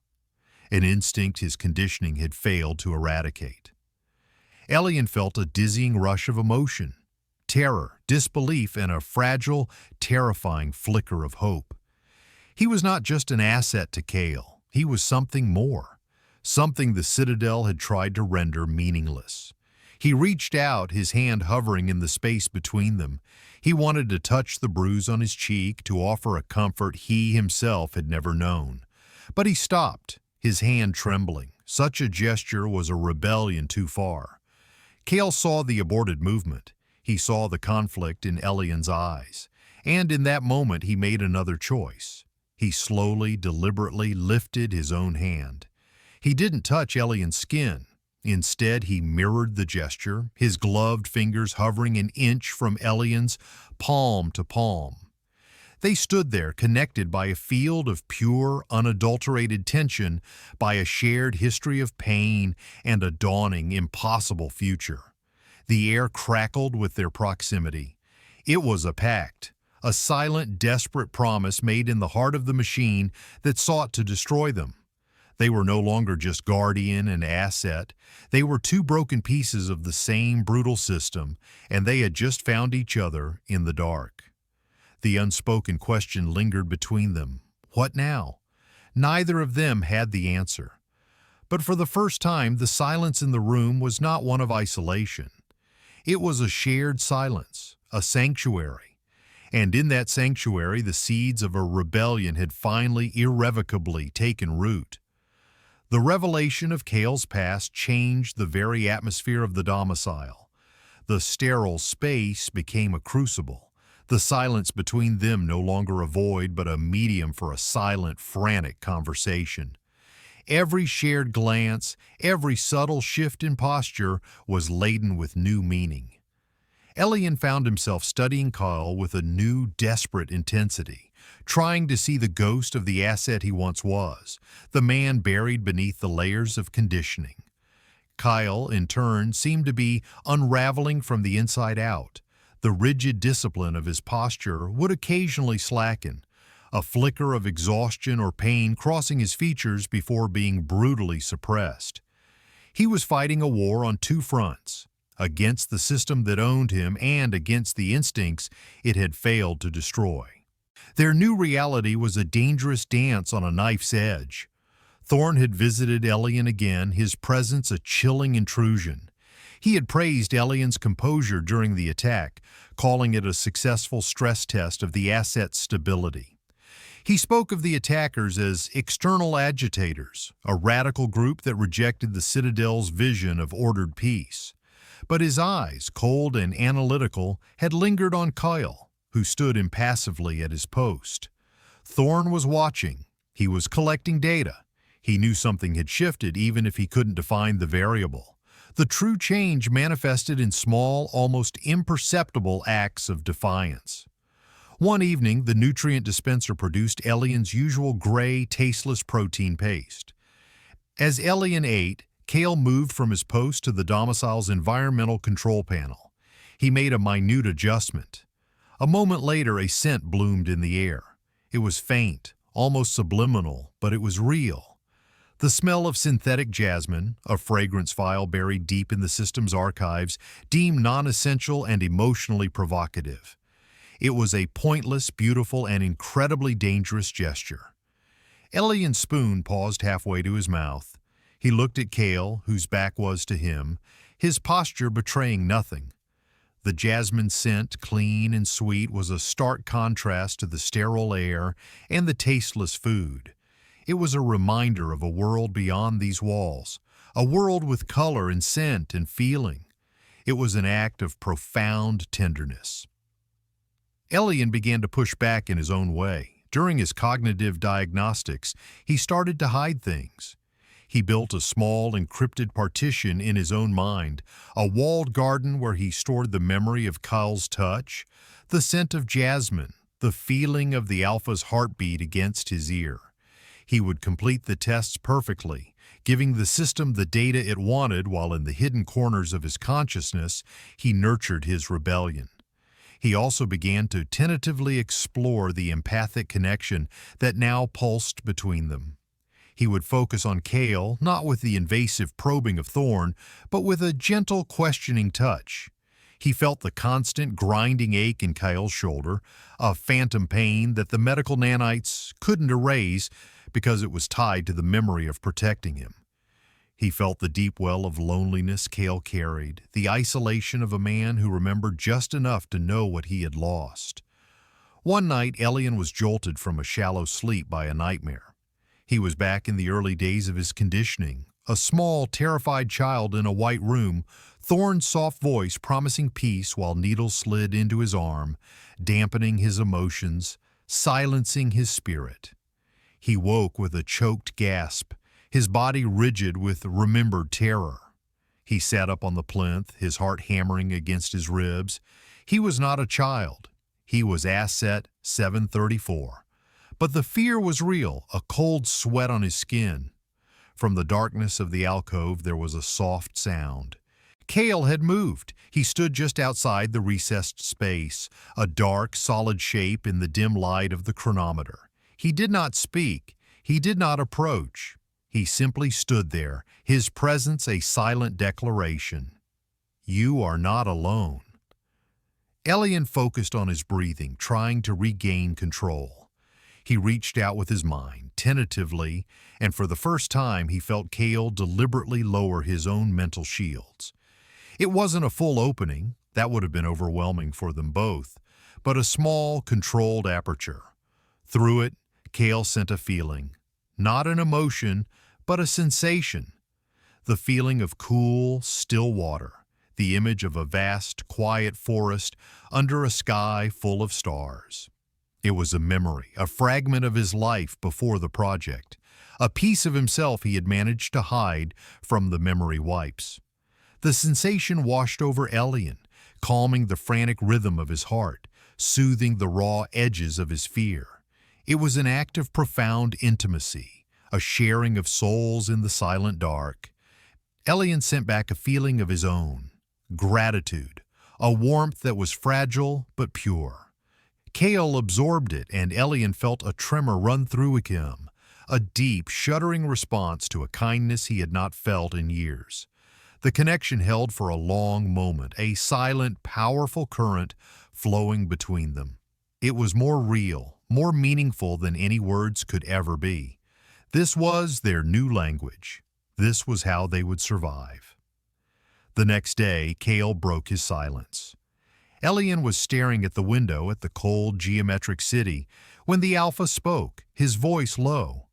an instinct his conditioning had failed to eradicate. Elian felt a dizzying rush of emotion, terror, disbelief, and a fragile, terrifying flicker of hope. He was not just an asset to Kale. He was something more, something the Citadel had tried to render meaningless. He reached out, his hand hovering in the space between them. He wanted to touch the bruise on his cheek, to offer a comfort he himself had never known. But he stopped, his hand trembling. Such a gesture was a rebellion too far. Kale saw the aborted movement. He saw the conflict in Elian's eyes. And in that moment he made another choice. He slowly, deliberately lifted his own hand. He didn't touch Elian's skin. Instead, he mirrored the gesture, his gloved fingers hovering an inch from Elian's, palm to palm. They stood there, connected by a field of pure, unadulterated tension, by a shared history of pain and a dawning, impossible future. The air crackled with their proximity. It was a pact, a silent, desperate promise made in the heart of the machine that sought to destroy them. They were no longer just guardian and asset. They were two broken pieces of the same brutal system, and they had just found each other in the dark. The unspoken question lingered between them. What now? Neither of them had the answer. But for the first time, the silence in the room was not one of isolation. It was a shared silence, a sanctuary. And in that sanctuary, the seeds of a rebellion had finally, irrevocably taken root. The revelation of Kale's past changed the very atmosphere of the domicile. The sterile space became a crucible. The silence between them no longer a void, but a medium for a silent, frantic conversation. Every shared glance, every subtle shift in posture was laden with new meaning. Elian found himself studying Kyle with a new, desperate intensity, trying to see the ghost of the asset he once was, the man buried beneath the layers of conditioning. Kyle, in turn, seemed to be unraveling from the inside out. The rigid discipline of his posture would occasionally slacken, a flicker of exhaustion or pain crossing his features before being brutally suppressed. He was fighting a war on two fronts, against the system that owned him and against the instincts it had failed to destroy. Their new reality was a dangerous dance on a knife's edge. Thorn had visited Elian again, his presence a chilling intrusion. He had praised Elian's composure during the attack, calling it a successful stress test of the asset's stability. He spoke of the attackers as external agitators, a radical group that rejected the Citadel's vision of ordered peace. But his eyes, cold and analytical, had lingered on Kyle, who stood impassively at his post. Thorn was watching. He was collecting data. He knew something had shifted, even if he couldn't define the variable. The true change manifested in small, almost imperceptible acts of defiance. One evening, the nutrient dispenser produced Elian's usual gray, tasteless protein paste. As Elian ate, Kale moved from his post to the domicile's environmental control panel. He made a minute adjustment. A moment later, a scent bloomed in the air. It was faint, almost subliminal, but it was real. The smell of synthetic jasmine, a fragrance file buried deep in the system's archives, deemed non-essential and emotionally provocative. It was a pointless, beautiful, and incredibly dangerous gesture. Elian Spoon paused halfway to his mouth. He looked at Kale, whose back was to him, his posture betraying nothing. The jasmine scent, clean and sweet, was a stark contrast to the sterile air and the tasteless food. It was a reminder of a world beyond these walls, a world with color and scent and feeling. It was an act of profound tenderness. Elian began to push back in his own way. During his cognitive diagnostics, he started to hide things. He built a small, encrypted partition in his own mind, a walled garden where he stored the memory of Kyle's touch, the scent of jasmine, the feeling of the Alpha's heartbeat against his ear. He would complete the tests perfectly, giving the system the data it wanted while in the hidden corners of his consciousness, he nurtured his rebellion. He also began to tentatively explore the empathic connection that now pulsed between them. He would focus on Kale, not with the invasive probing of Thorn, but with a gentle, questioning touch. He felt the constant, grinding ache in Kyle's shoulder, a phantom pain that the medical nanites couldn't erase because it was tied to the memory of protecting him. He felt the deep well of loneliness Kale carried, the isolation of a man who remembered just enough to know what he had lost. One night, Elian was jolted from a shallow sleep by a nightmare. He was back in the early days of his conditioning, a small, terrified child in a white room, Thorn's soft voice promising peace while needles slid into his arm, dampening his emotions, silencing his spirit. He woke with a choked gasp, his body rigid with remembered terror. He sat up on the plinth, his heart hammering against his ribs. He was not a child. He was Asset 734. But the fear was real, a cold sweat on his skin. From the darkness of the alcove there was a soft sound. Kale had moved. He stood just outside the recessed space, a dark, solid shape in the dim light of the chronometer. He did not speak. He did not approach. He simply stood there, his presence a silent declaration. You are not alone. Elian focused on his breathing, trying to regain control. He reached out with his mind, tentatively, and for the first time he felt Kale deliberately lower his own mental shields. It wasn't a full opening, that would have been overwhelming for them both, but a small, controlled aperture. Through it, Kale sent a feeling, not an emotion, but a sensation. The feeling of cool, still water, the image of a vast, quiet forest under a sky full of stars. It was a memory, a fragment of his life before the project, a piece of himself he had managed to hide from the memory wipes. The sensation washed over Elian, calming the frantic rhythm of his heart, soothing the raw edges of his fear. It was an act of profound intimacy, a sharing of souls in the silent dark. Elian sent back a feeling of his own, gratitude, a warmth that was fragile but pure. Kale absorbed it, and Elian felt a tremor run through him, a deep, shuddering response to a kindness he had not felt in years. The connection held for a long moment, a silent, powerful current flowing between them. It was more real, more meaningful than any words could ever be. This was their new language. This was how they would survive. The next day, Kale broke his silence. Elian was staring at the window at the cold, geometric city when the Alpha spoke, his voice low.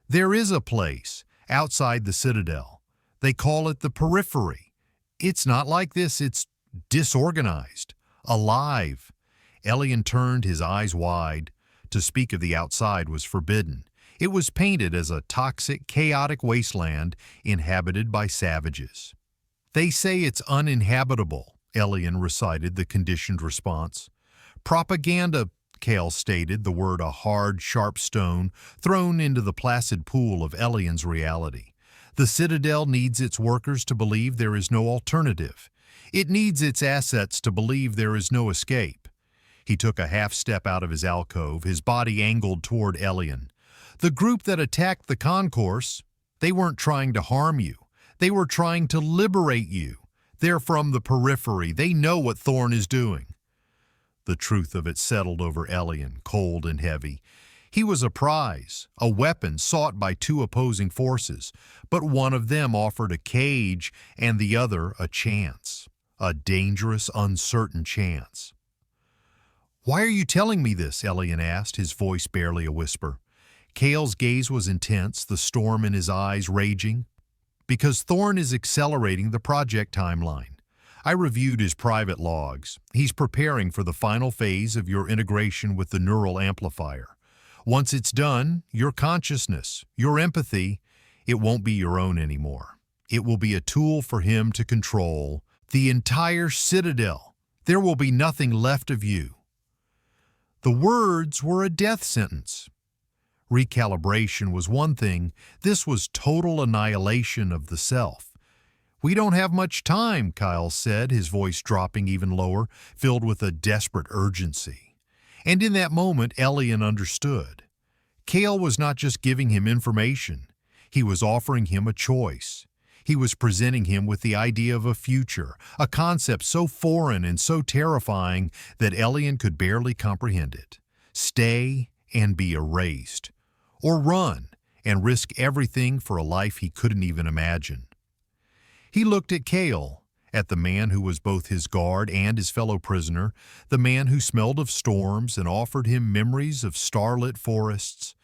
There is a place outside the Citadel. They call it the Periphery. It's not like this, it's disorganized, alive. Elian turned his eyes wide. To speak of the outside was forbidden. It was painted as a toxic, chaotic wasteland inhabited by savages. They say it's uninhabitable, Elian recited the conditioned response. Propaganda, Kale stated, the word a hard, sharp stone thrown into the placid pool of Elian's reality. The Citadel needs its workers to believe there is no alternative. It needs its assets to believe there is no escape. He took a half step out of his alcove, his body angled toward Elian. The group that attacked the concourse, they weren't trying to harm you. They were trying to liberate you. They're from the periphery. They know what Thorn is doing. The truth of it settled over Elian, cold and heavy. He was a prize, a weapon sought by two opposing forces, but one of them offered a cage and the other a chance, a dangerous, uncertain chance. "Why are you telling me this?" Elian asked, his voice barely a whisper. Cale's gaze was intense, the storm in his eyes raging. "Because Thorn is accelerating the project timeline. I reviewed his private logs. He's preparing for the final phase of your integration with the neural amplifier. Once it's done, your consciousness, your empathy, it won't be your own anymore. It will be a tool for him to control the entire Citadel. There will be nothing left of you." The words were a death sentence. Recalibration was one thing. This was total annihilation of the self. "We don't have much time," Kyle said, his voice dropping even lower, filled with a desperate urgency. And in that moment, Elian understood. Cale was not just giving him information. He was offering him a choice. He was presenting him with the idea of a future, a concept so foreign and so terrifying that Elian could barely comprehend it. Stay and be erased. Or run and risk everything for a life he couldn't even imagine. He looked at Cale, at the man who was both his guard and his fellow prisoner, the man who smelled of storms and offered him memories of starlit forests.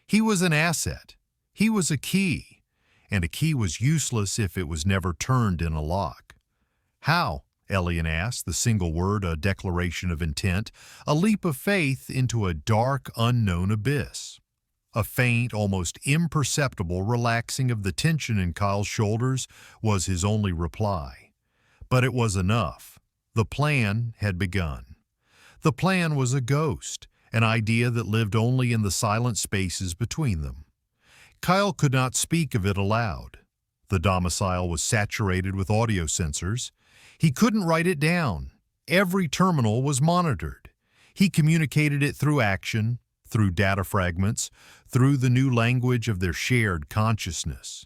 He was an asset. He was a key. And a key was useless if it was never turned in a lock. "How?" Elian asked, the single word a declaration of intent, a leap of faith into a dark, unknown abyss. A faint, almost imperceptible relaxing of the tension in Kyle's shoulders was his only reply. But it was enough. The plan had begun. The plan was a ghost, an idea that lived only in the silent spaces between them. Kyle could not speak of it aloud. The domicile was saturated with audio sensors. He couldn't write it down. Every terminal was monitored. He communicated it through action, through data fragments, through the new language of their shared consciousness.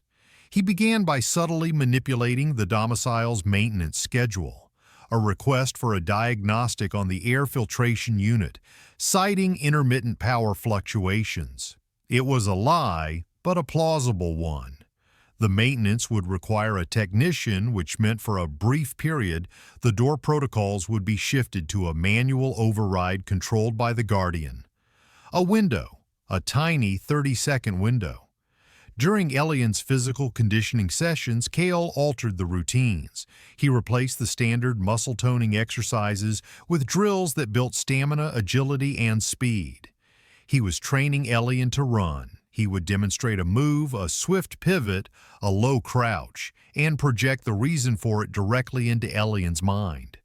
He began by subtly manipulating the domicile's maintenance schedule, a request for a diagnostic on the air filtration unit, citing intermittent power fluctuations. It was a lie, but a plausible one. The maintenance would require a technician, which meant for a brief period, the door protocols would be shifted to a manual override controlled by the Guardian. A window, a tiny 30-second window. During Elian's physical conditioning sessions, Cale altered the routines. He replaced the standard muscle-toning exercises with drills that built stamina, agility, and speed. He was training Elian to run. He would demonstrate a move, a swift pivot, a low crouch, and project the reason for it directly into Elian's mind.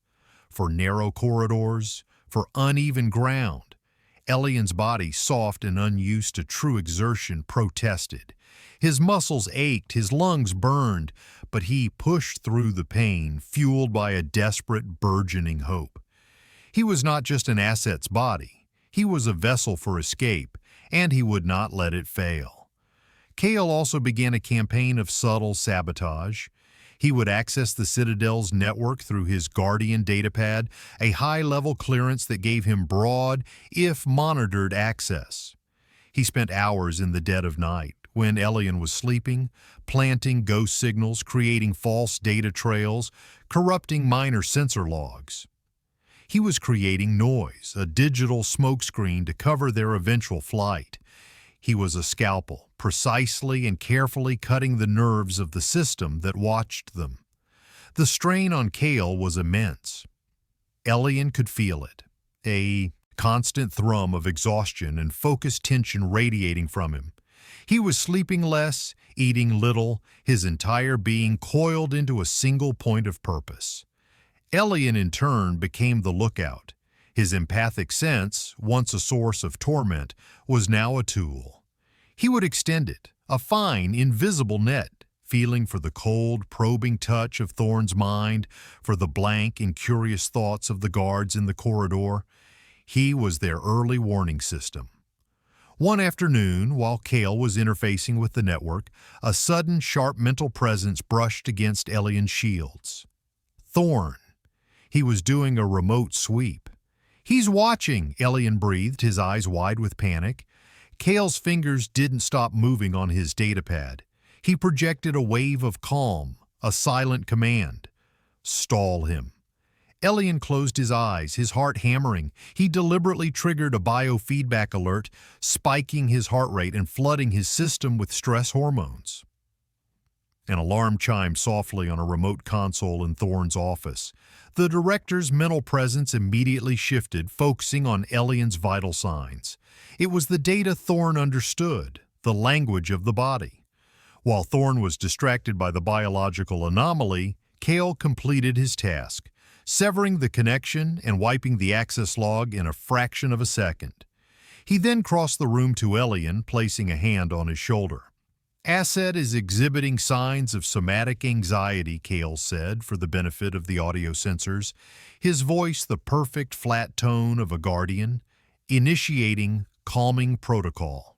For narrow corridors, for uneven ground, Elian's body, soft and unused to true exertion, protested. His muscles ached, his lungs burned, but he pushed through the pain, fueled by a desperate, burgeoning hope. He was not just an asset's body. He was a vessel for escape, and he would not let it fail. Cale also began a campaign of subtle sabotage. He would access the Citadel's network through his Guardian datapad, a high-level clearance that gave him broad, if monitored, access. He spent hours in the dead of night, when Elian was sleeping, planting ghost signals, creating false data trails, corrupting minor sensor logs. He was creating noise, a digital smokescreen to cover their eventual flight. He was a scalpel, precisely and carefully cutting the nerves of the system that watched them. The strain on Cale was immense. Elian could feel it, a constant thrum of exhaustion and focused tension radiating from him. He was sleeping less, eating little, his entire being coiled into a single point of purpose. Elian, in turn, became the lookout. His empathic sense, once a source of torment, was now a tool. He would extend it, a fine, invisible net, feeling for the cold, probing touch of Thorne's mind, for the blank and curious thoughts of the guards in the corridor. He was their early warning system. One afternoon, while Cale was interfacing with the network, a sudden, sharp mental presence brushed against Elian's shields. Thorne. He was doing a remote sweep. "He's watching," Elian breathed, his eyes wide with panic. Cale's fingers didn't stop moving on his datapad. He projected a wave of calm, a silent command. "Stall him." Elian closed his eyes, his heart hammering. He deliberately triggered a biofeedback alert, spiking his heart rate and flooding his system with stress hormones. An alarm chimed softly on a remote console in Thorne's office. The director's mental presence immediately shifted, focusing on Elian's vital signs. It was the data Thorne understood, the language of the body. While Thorne was distracted by the biological anomaly, Cale completed his task, severing the connection and wiping the access log in a fraction of a second. He then crossed the room to Elian, placing a hand on his shoulder. "Asset is exhibiting signs of somatic anxiety," Cale said, for the benefit of the audio sensors, his voice the perfect flat tone of a guardian, initiating calming protocol.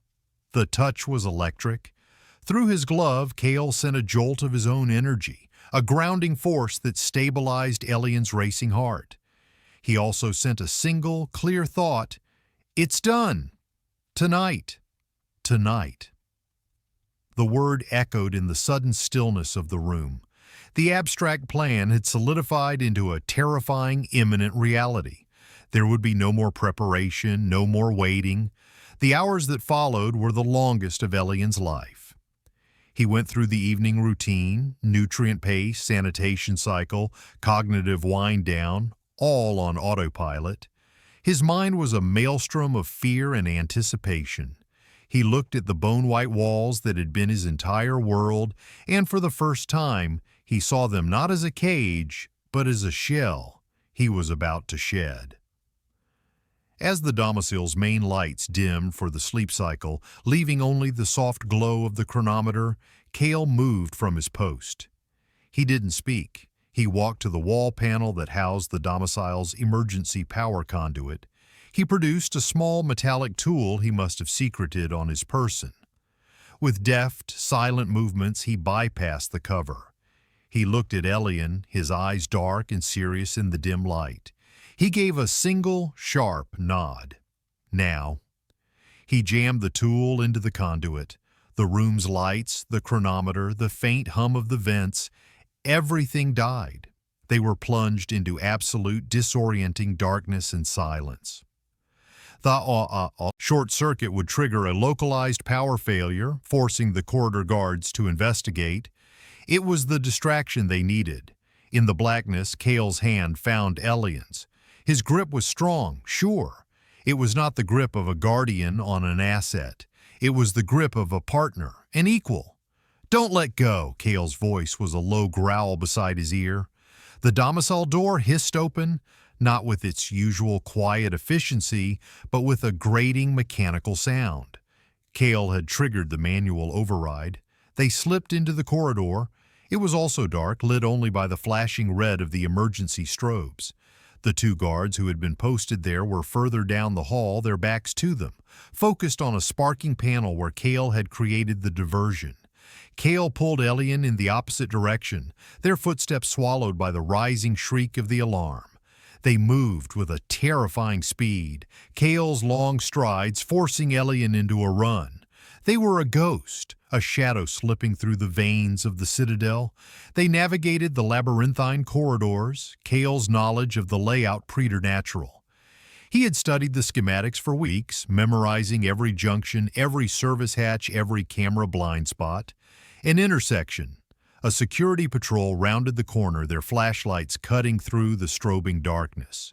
The touch was electric. Through his glove, Cale sent a jolt of his own energy, a grounding force that stabilized Elian's racing heart. He also sent a single, clear thought: "It's done. Tonight. Tonight." The word echoed in the sudden stillness of the room. The abstract plan had solidified into a terrifying, imminent reality. There would be no more preparation, no more waiting. The hours that followed were the longest of Elian's life. He went through the evening routine, nutrient pace, sanitation cycle, cognitive wind-down, all on autopilot. His mind was a maelstrom of fear and anticipation. He looked at the bone-white walls that had been his entire world, and for the first time, he saw them not as a cage, but as a shell he was about to shed. As the domicile's main lights dimmed for the sleep cycle, leaving only the soft glow of the chronometer, Cale moved from his post. He didn't speak. He walked to the wall panel that housed the domicile's emergency power conduit. He produced a small metallic tool he must have secreted on his person. With deft, silent movements, he bypassed the cover. He looked at Elian, his eyes dark and serious in the dim light. He gave a single, sharp nod. Now. He jammed the tool into the conduit. The room's lights, the chronometer, the faint hum of the vents, everything died. They were plunged into absolute, disorienting darkness and silence. The short circuit would trigger a localized power failure, forcing the corridor guards to investigate. It was the distraction they needed. In the blackness, Cale's hand found Elian's. His grip was strong, sure. It was not the grip of a guardian on an asset. It was the grip of a partner, an equal. "Don't let go," Cale's voice was a low growl beside his ear. The domicile door hissed open, not with its usual quiet efficiency, but with a grating mechanical sound. Cale had triggered the manual override. They slipped into the corridor. It was also dark, lit only by the flashing red of the emergency strobes. The two guards who had been posted there were further down the hall, their backs to them, focused on a sparking panel where Cale had created the diversion. Cale pulled Elian in the opposite direction, their footsteps swallowed by the rising shriek of the alarm. They moved with a terrifying speed, Cale's long strides forcing Elian into a run. They were a ghost, a shadow slipping through the veins of the citadel. They navigated the labyrinthine corridors, Cale's knowledge of the layout preternatural. He had studied the schematics for weeks, memorizing every junction, every service hatch, every camera blind spot. An intersection. A security patrol rounded the corner, their flashlights cutting through the strobing darkness.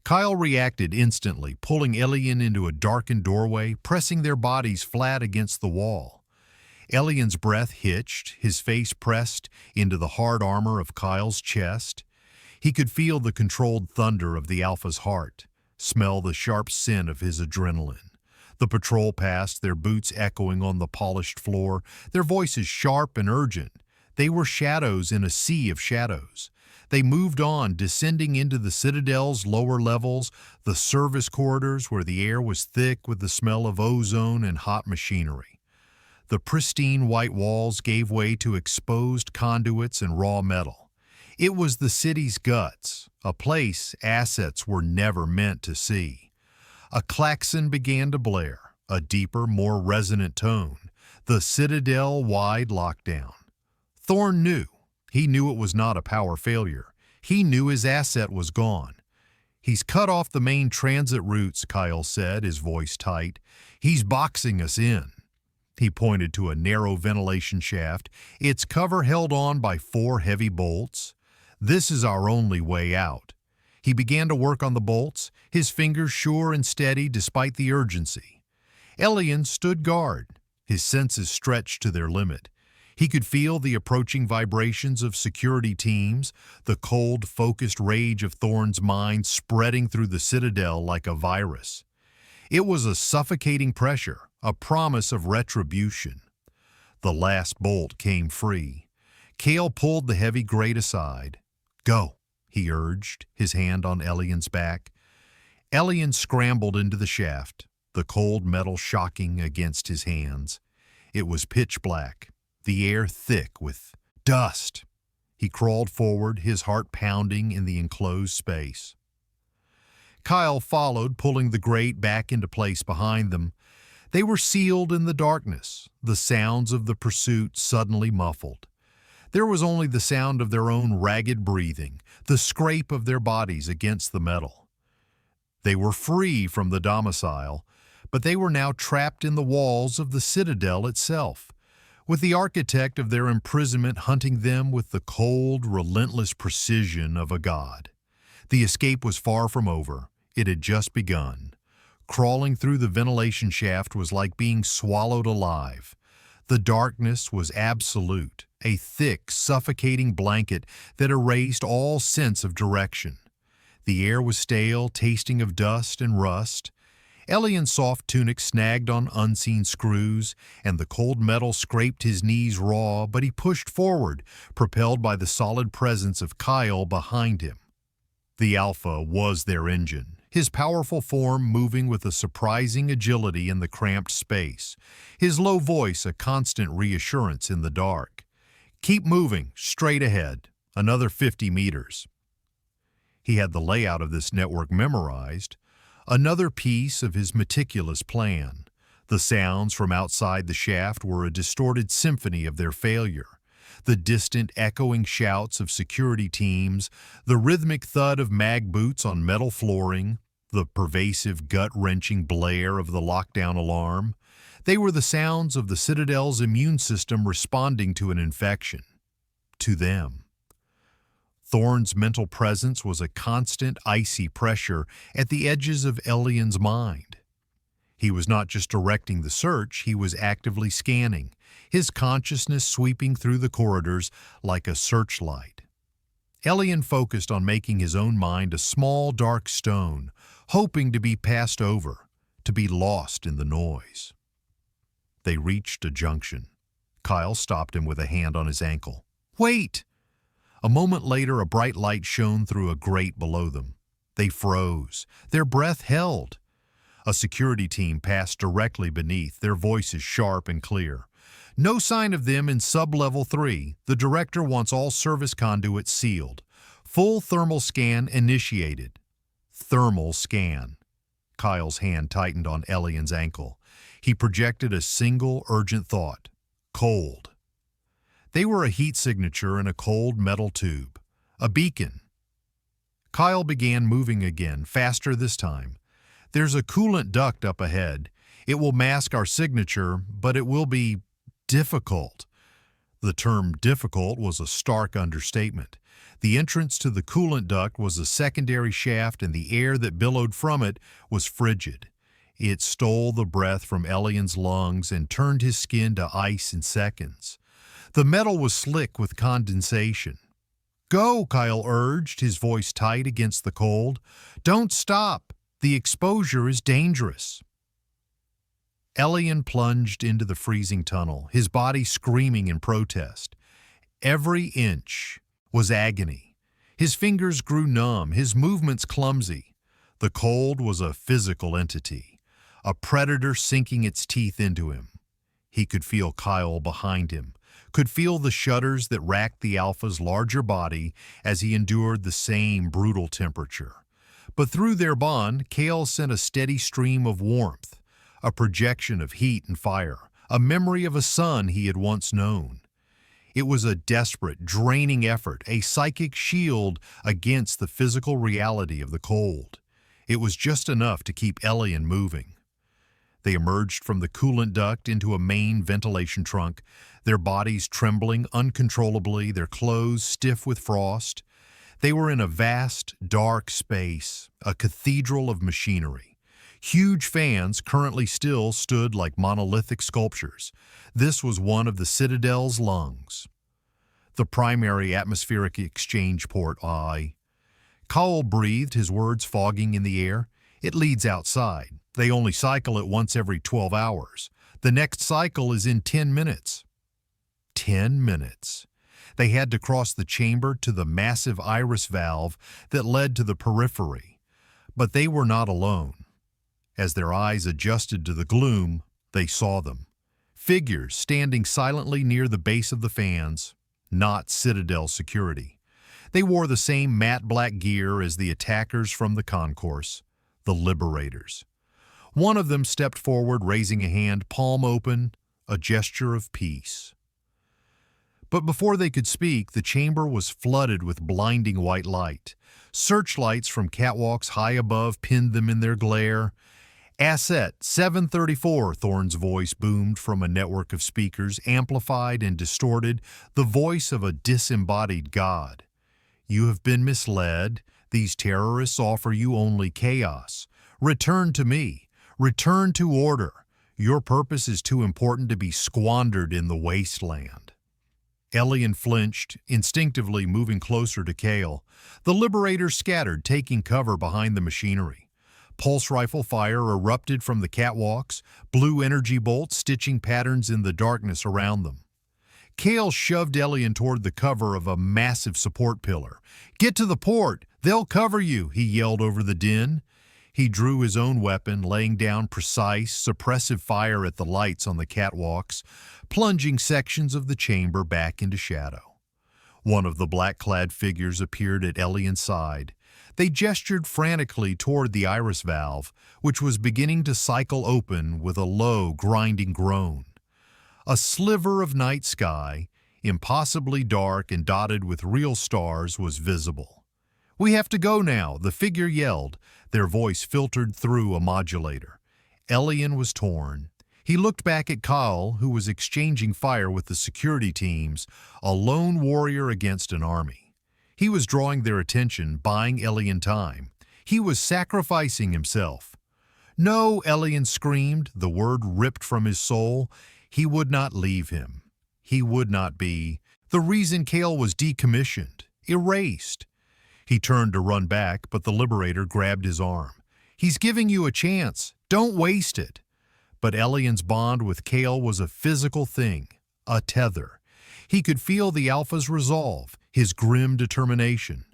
Kyle reacted instantly, pulling Elian into a darkened doorway, pressing their bodies flat against the wall. Elian's breath hitched, his face pressed into the hard armor of Kyle's chest. He could feel the controlled thunder of the Alpha's heart, smell the sharp scent of his adrenaline. The patrol passed, their boots echoing on the polished floor, their voices sharp and urgent. They were shadows in a sea of shadows. They moved on, descending into the Citadel's lower levels, the service corridors where the air was thick with the smell of ozone and hot machinery. The pristine white walls gave way to exposed conduits and raw metal. It was the city's guts, a place assets were never meant to see. A klaxon began to blare, a deeper, more resonant tone, the Citadel-wide lockdown. Thorne knew. He knew it was not a power failure. He knew his asset was gone. "He's cut off the main transit routes," Kyle said, his voice tight. "He's boxing us in." He pointed to a narrow ventilation shaft, its cover held on by 4 heavy bolts. "This is our only way out." He began to work on the bolts, his fingers sure and steady despite the urgency. Elian stood guard, his senses stretched to their limit. He could feel the approaching vibrations of security teams, the cold, focused rage of Thorne's mind spreading through the Citadel like a virus. It was a suffocating pressure, a promise of retribution. The last bolt came free. Cale pulled the heavy grate aside. "Go," he urged, his hand on Elian's back. Elian scrambled into the shaft, the cold metal shocking against his hands. It was pitch black, the air thick with dust. He crawled forward, his heart pounding in the enclosed space. Kyle followed, pulling the grate back into place behind them. They were sealed in the darkness, the sounds of the pursuit suddenly muffled. There was only the sound of their own ragged breathing, the scrape of their bodies against the metal. They were free from the domicile, but they were now trapped in the walls of the Citadel itself, with the architect of their imprisonment hunting them with the cold, relentless precision of a god. The escape was far from over. It had just begun. Crawling through the ventilation shaft was like being swallowed alive. The darkness was absolute, a thick, suffocating blanket that erased all sense of direction. The air was stale, tasting of dust and rust. Elian's soft tunic snagged on unseen screws, and the cold metal scraped his knees raw, but he pushed forward, propelled by the solid presence of Kyle behind him. The Alpha was their engine, his powerful form moving with a surprising agility in the cramped space, his low voice a constant reassurance in the dark. "Keep moving, straight ahead, another 50 meters. He had the layout of this network memorized, another piece of his meticulous plan. The sounds from outside the shaft were a distorted symphony of their failure. The distant echoing shouts of security teams, the rhythmic thud of mag boots on metal flooring, the pervasive gut-wrenching blare of the lockdown alarm. They were the sounds of the Citadel's immune system responding to an infection. To them. Thorne's mental presence was a constant, icy pressure at the edges of Elian's mind. He was not just directing the search, he was actively scanning, his consciousness sweeping through the corridors like a searchlight. Elian focused on making his own mind a small, dark stone, hoping to be passed over, to be lost in the noise. They reached a junction. Kyle stopped him with a hand on his ankle. "Wait!" A moment later, a bright light shone through a grate below them. They froze, their breath held. A security team passed directly beneath, their voices sharp and clear. "No sign of them in sub-level 3. The director wants all service conduits sealed. Full thermal scan initiated." Thermal scan. Kyle's hand tightened on Elian's ankle. He projected a single urgent thought. Cold. They were a heat signature in a cold metal tube. A beacon. Kyle began moving again, faster this time. "There's a coolant duct up ahead. It will mask our signature, but it will be difficult." The term difficult was a stark understatement. The entrance to the coolant duct was a secondary shaft, and the air that billowed from it was frigid. It stole the breath from Elian's lungs and turned his skin to ice in seconds. The metal was slick with condensation. "Go," Kyle urged, his voice tight against the cold. "Don't stop. The exposure is dangerous." Elian plunged into the freezing tunnel, his body screaming in protest. Every inch was agony. His fingers grew numb, his movements clumsy. The cold was a physical entity, a predator sinking its teeth into him. He could feel Kyle behind him, could feel the shudders that racked the Alpha's larger body as he endured the same brutal temperature. But through their bond, Kale sent a steady stream of warmth, a projection of heat and fire, a memory of a son he had once known. It was a desperate, draining effort, a psychic shield against the physical reality of the cold. It was just enough to keep Elian moving. They emerged from the coolant duct into a main ventilation trunk, their bodies trembling uncontrollably, their clothes stiff with frost. They were in a vast, dark space, a cathedral of machinery. Huge fans currently still stood like monolithic sculptures. This was one of the Citadel's lungs. The primary atmospheric exchange port, Cowell breathed, his words fogging in the air. It leads outside. They only cycle it once every 12 hours. The next cycle is in 10 minutes. 10 minutes. They had to cross the chamber to the massive iris valve that led to the periphery. But they were not alone. As their eyes adjusted to the gloom, they saw them. Figures standing silently near the base of the fans, not Citadel security. They wore the same matte black gear as the attackers from the concourse, the Liberators. One of them stepped forward, raising a hand, palm open, a gesture of peace. But before they could speak, the chamber was flooded with blinding white light. Searchlights from catwalks high above pinned them in their glare. Asset 734, Thorne's voice boomed from a network of speakers, amplified and distorted, the voice of a disembodied god. You have been misled. These terrorists offer you only chaos. Return to me. Return to order. Your purpose is too important to be squandered in the wasteland. Elian flinched, instinctively moving closer to Kale. The Liberators scattered, taking cover behind the machinery. Pulse rifle fire erupted from the catwalks, blue energy bolts stitching patterns in the darkness around them. Kale shoved Elian toward the cover of a massive support pillar. Get to the port! They'll cover you, he yelled over the din. He drew his own weapon, laying down precise, suppressive fire at the lights on the catwalks, plunging sections of the chamber back into shadow. One of the black-clad figures appeared at Elian's side. They gestured frantically toward the iris valve, which was beginning to cycle open with a low, grinding groan. A sliver of night sky, impossibly dark and dotted with real stars, was visible. We have to go now, the figure yelled, their voice filtered through a modulator. Elian was torn. He looked back at Kyle, who was exchanging fire with the security teams, a lone warrior against an army. He was drawing their attention, buying Elian time. He was sacrificing himself. No, Elian screamed, the word ripped from his soul. He would not leave him. He would not be. The reason Kale was decommissioned, erased. He turned to run back, but the Liberator grabbed his arm. He's giving you a chance. Don't waste it. But Elian's bond with Kale was a physical thing, a tether. He could feel the Alpha's resolve, his grim determination.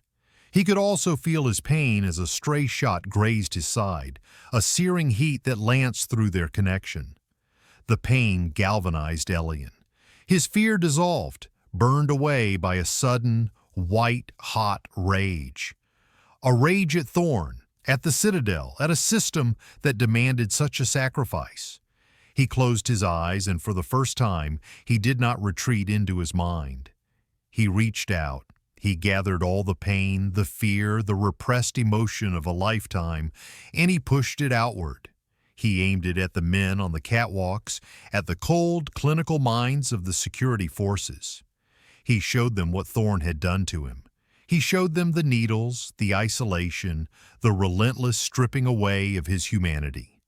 He could also feel his pain as a stray shot grazed his side, a searing heat that lanced through their connection. The pain galvanized Elian. His fear dissolved, burned away by a sudden, white-hot rage. A rage at Thorne, at the Citadel, at a system that demanded such a sacrifice. He closed his eyes, and for the first time, he did not retreat into his mind. He reached out. He gathered all the pain, the fear, the repressed emotion of a lifetime, and he pushed it outward. He aimed it at the men on the catwalks, at the cold, clinical minds of the security forces. He showed them what Thorne had done to him. He showed them the needles, the isolation, the relentless stripping away of his humanity.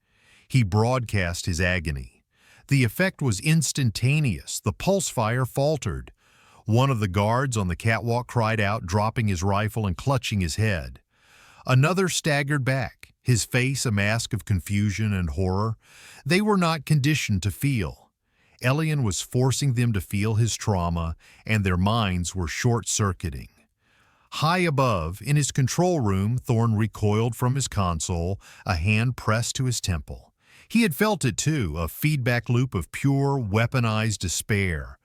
He broadcast his agony. The effect was instantaneous. The pulse fire faltered. One of the guards on the catwalk cried out, dropping his rifle and clutching his head. Another staggered back, his face a mask of confusion and horror. They were not conditioned to feel. Elian was forcing them to feel his trauma, and their minds were short-circuiting. High above, in his control room, Thorne recoiled from his console, a hand pressed to his temple. He had felt it too, a feedback loop of pure, weaponized despair.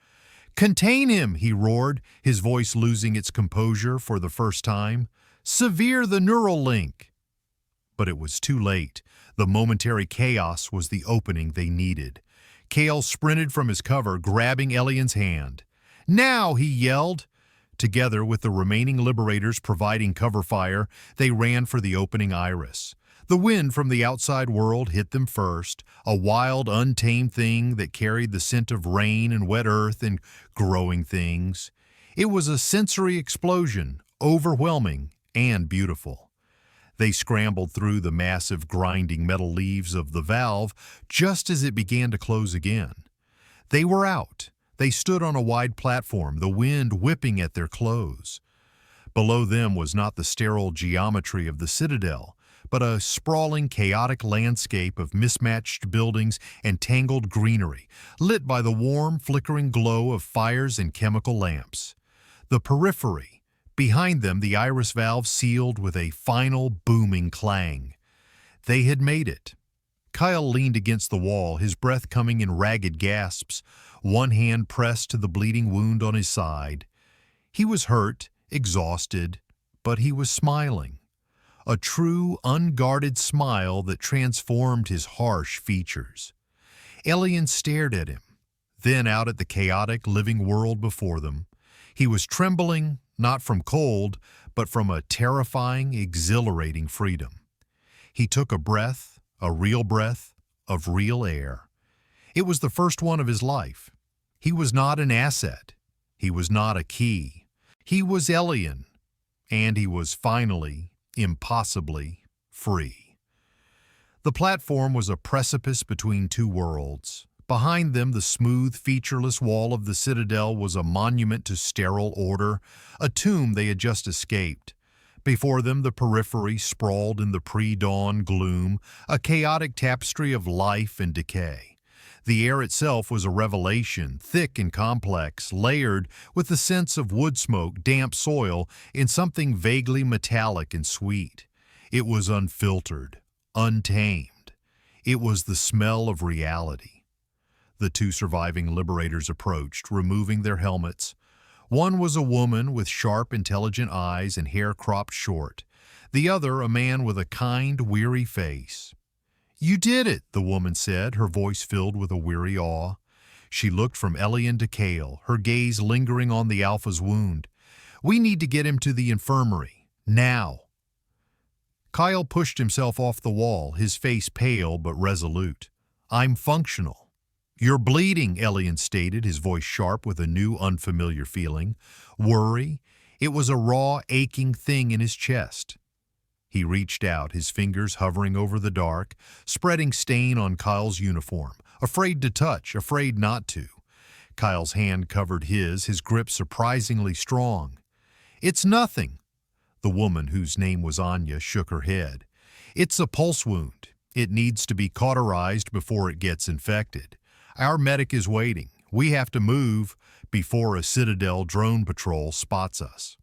"Contain him!" he roared, his voice losing its composure for the first time. "Sever the neural link!" But it was too late. The momentary chaos was the opening they needed. Kale sprinted from his cover, grabbing Elian's hand. "Now!" he yelled. Together with the remaining liberators providing cover fire, they ran for the opening iris. The wind from the outside world hit them first, a wild, untamed thing that carried the scent of rain and wet earth and growing things. It was a sensory explosion, overwhelming and beautiful. They scrambled through the massive grinding metal leaves of the valve just as it began to close again. They were out. They stood on a wide platform, the wind whipping at their clothes. Below them was not the sterile geometry of the citadel, but a sprawling, chaotic landscape of mismatched buildings and tangled greenery, lit by the warm, flickering glow of fires and chemical lamps. The periphery, behind them the iris valve sealed with a final booming clang. They had made it. Kyle leaned against the wall, his breath coming in ragged gasps, one hand pressed to the bleeding wound on his side. He was hurt, exhausted, but he was smiling. A true, unguarded smile that transformed his harsh features. Elian stared at him, then out at the chaotic, living world before them. He was trembling, not from cold, but from a terrifying, exhilarating freedom. He took a breath, a real breath, of real air. It was the first one of his life. He was not an asset. He was not a key. He was Elian, and he was finally, impossibly, free. The platform was a precipice between two worlds. Behind them, the smooth, featureless wall of the citadel was a monument to sterile order, a tomb they had just escaped. Before them, the periphery sprawled in the pre-dawn gloom, a chaotic tapestry of life and decay. The air itself was a revelation, thick and complex, layered with the sense of wood smoke, damp soil, and something vaguely metallic and sweet. It was unfiltered, untamed. It was the smell of reality. The two surviving liberators approached, removing their helmets. One was a woman with sharp, intelligent eyes and hair cropped short. The other, a man with a kind, weary face. "You did it," the woman said, her voice filled with a weary awe. She looked from Elian to Kale, her gaze lingering on the Alpha's wound. "We need to get him to the infirmary. Now." Kyle pushed himself off the wall, his face pale but resolute. "I'm functional." "You're bleeding," Elian stated, his voice sharp with a new, unfamiliar feeling. Worry. It was a raw, aching thing in his chest. He reached out, his fingers hovering over the dark, spreading stain on Kyle's uniform, afraid to touch, afraid not to. Kyle's hand covered his grip surprisingly strong. "It's nothing." The woman, whose name was Anya, shook her head. "It's a pulse wound. It needs to be cauterized before it gets infected. Our medic is waiting. We have to move before a Citadel drone patrol spots us."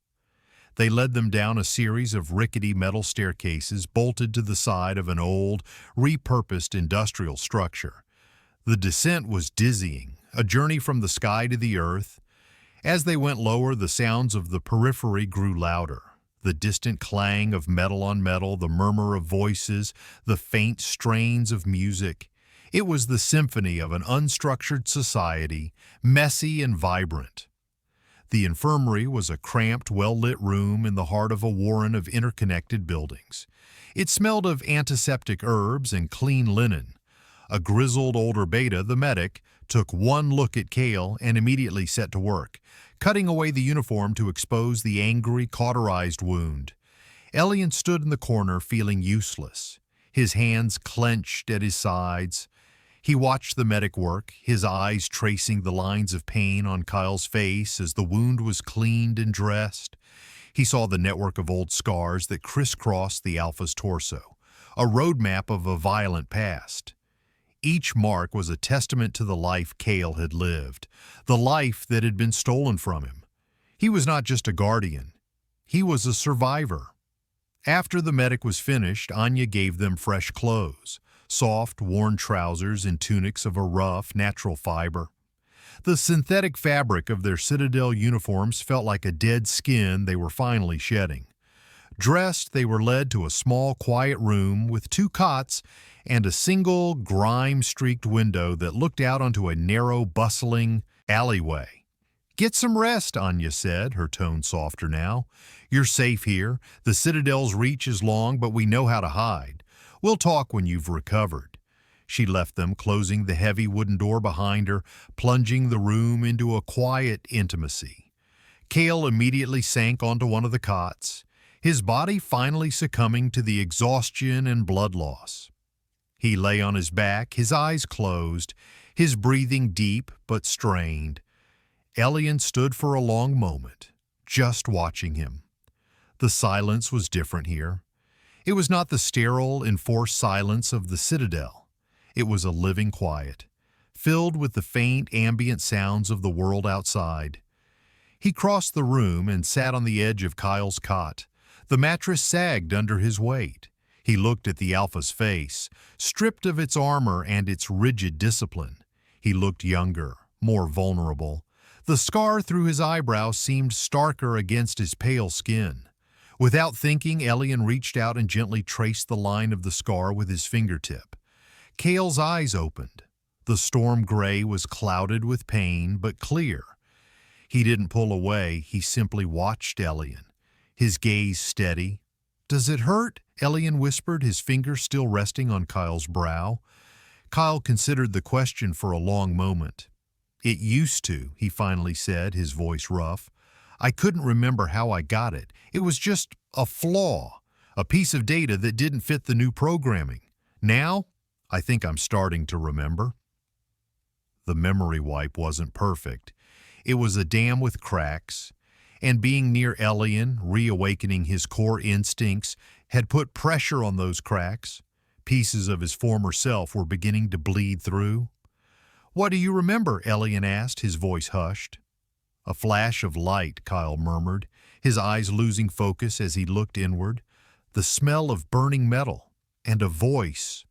They led them down a series of rickety metal staircases bolted to the side of an old, repurposed industrial structure. The descent was dizzying, a journey from the sky to the earth. As they went lower, the sounds of the periphery grew louder. The distant clang of metal on metal, the murmur of voices, the faint strains of music. It was the symphony of an unstructured society, messy and vibrant. The infirmary was a cramped, well-lit room in the heart of a warren of interconnected buildings. It smelled of antiseptic herbs and clean linen. A grizzled older beta, the medic, took one look at Kale and immediately set to work, cutting away the uniform to expose the angry, cauterized wound. Elian stood in the corner feeling useless, his hands clenched at his sides. He watched the medic work, his eyes tracing the lines of pain on Kyle's face as the wound was cleaned and dressed. He saw the network of old scars that crisscrossed the Alpha's torso, a roadmap of a violent past. Each mark was a testament to the life Cale had lived, the life that had been stolen from him. He was not just a guardian. He was a survivor. After the medic was finished, Anya gave them fresh clothes, soft, worn trousers and tunics of a rough, natural fiber. The synthetic fabric of their Citadel uniforms felt like a dead skin they were finally shedding. Dressed, they were led to a small, quiet room with 2 cots and a single, grime-streaked window that looked out onto a narrow, bustling alleyway. "Get some rest," Anya said, her tone softer now. "You're safe here. The Citadel's reach is long, but we know how to hide. We'll talk when you've recovered." She left them, closing the heavy wooden door behind her, plunging the room into a quiet intimacy. Cale immediately sank onto one of the cots, his body finally succumbing to the exhaustion and blood loss. He lay on his back, his eyes closed, his breathing deep but strained. Elian stood for a long moment, just watching him. The silence was different here. It was not the sterile, enforced silence of the Citadel. It was a living quiet, filled with the faint, ambient sounds of the world outside. He crossed the room and sat on the edge of Kyle's cot. The mattress sagged under his weight. He looked at the Alpha's face, stripped of its armor and its rigid discipline. He looked younger, more vulnerable. The scar through his eyebrow seemed starker against his pale skin. Without thinking, Elian reached out and gently traced the line of the scar with his fingertip. Cale's eyes opened. The storm gray was clouded with pain, but clear. He didn't pull away, he simply watched Elian, his gaze steady. "Does it hurt?" Elian whispered, his finger still resting on Kyle's brow. Kyle considered the question for a long moment. "It used to," he finally said, his voice rough. "I couldn't remember how I got it. It was just a flaw, a piece of data that didn't fit the new programming. Now, I think I'm starting to remember." The memory wipe wasn't perfect. It was a dam with cracks, and being near Elian, reawakening his core instincts, had put pressure on those cracks. Pieces of his former self were beginning to bleed through. "What do you remember?" Elian asked, his voice hushed. "A flash of light," Kyle murmured, his eyes losing focus as he looked inward. "The smell of burning metal, and a voice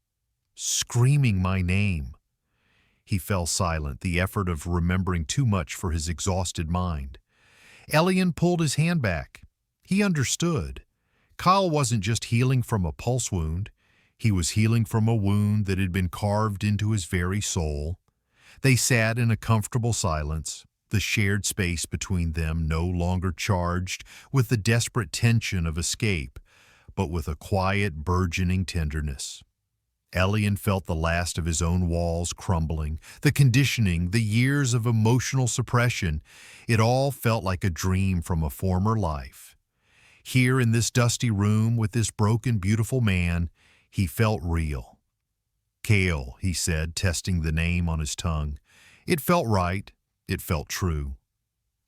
screaming my name." He fell silent, the effort of remembering too much for his exhausted mind. Elian pulled his hand back. He understood. Kyle wasn't just healing from a pulse wound. He was healing from a wound that had been carved into his very soul. They sat in a comfortable silence, the shared space between them no longer charged with the desperate tension of escape, but with a quiet, burgeoning tenderness. Elian felt the last of his own walls crumbling, the conditioning, the years of emotional suppression. It all felt like a dream from a former life. Here in this dusty room with this broken, beautiful man, he felt real. "Cale," he said, testing the name on his tongue. It felt right. It felt true.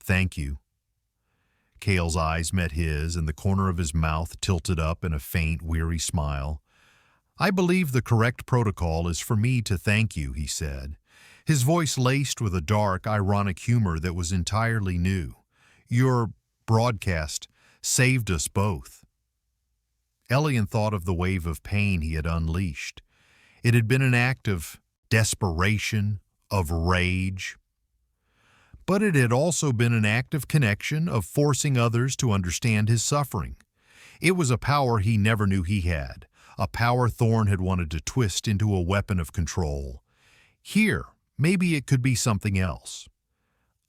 "Thank you." Cale's eyes met his, and the corner of his mouth tilted up in a faint, weary smile. "I believe the correct protocol is for me to thank you," he said, his voice laced with a dark, ironic humor that was entirely new. "Your broadcast saved us both." Elian thought of the wave of pain he had unleashed. It had been an act of desperation, of rage. But it had also been an act of connection, of forcing others to understand his suffering. It was a power he never knew he had, a power Thorn had wanted to twist into a weapon of control. Here, maybe it could be something else.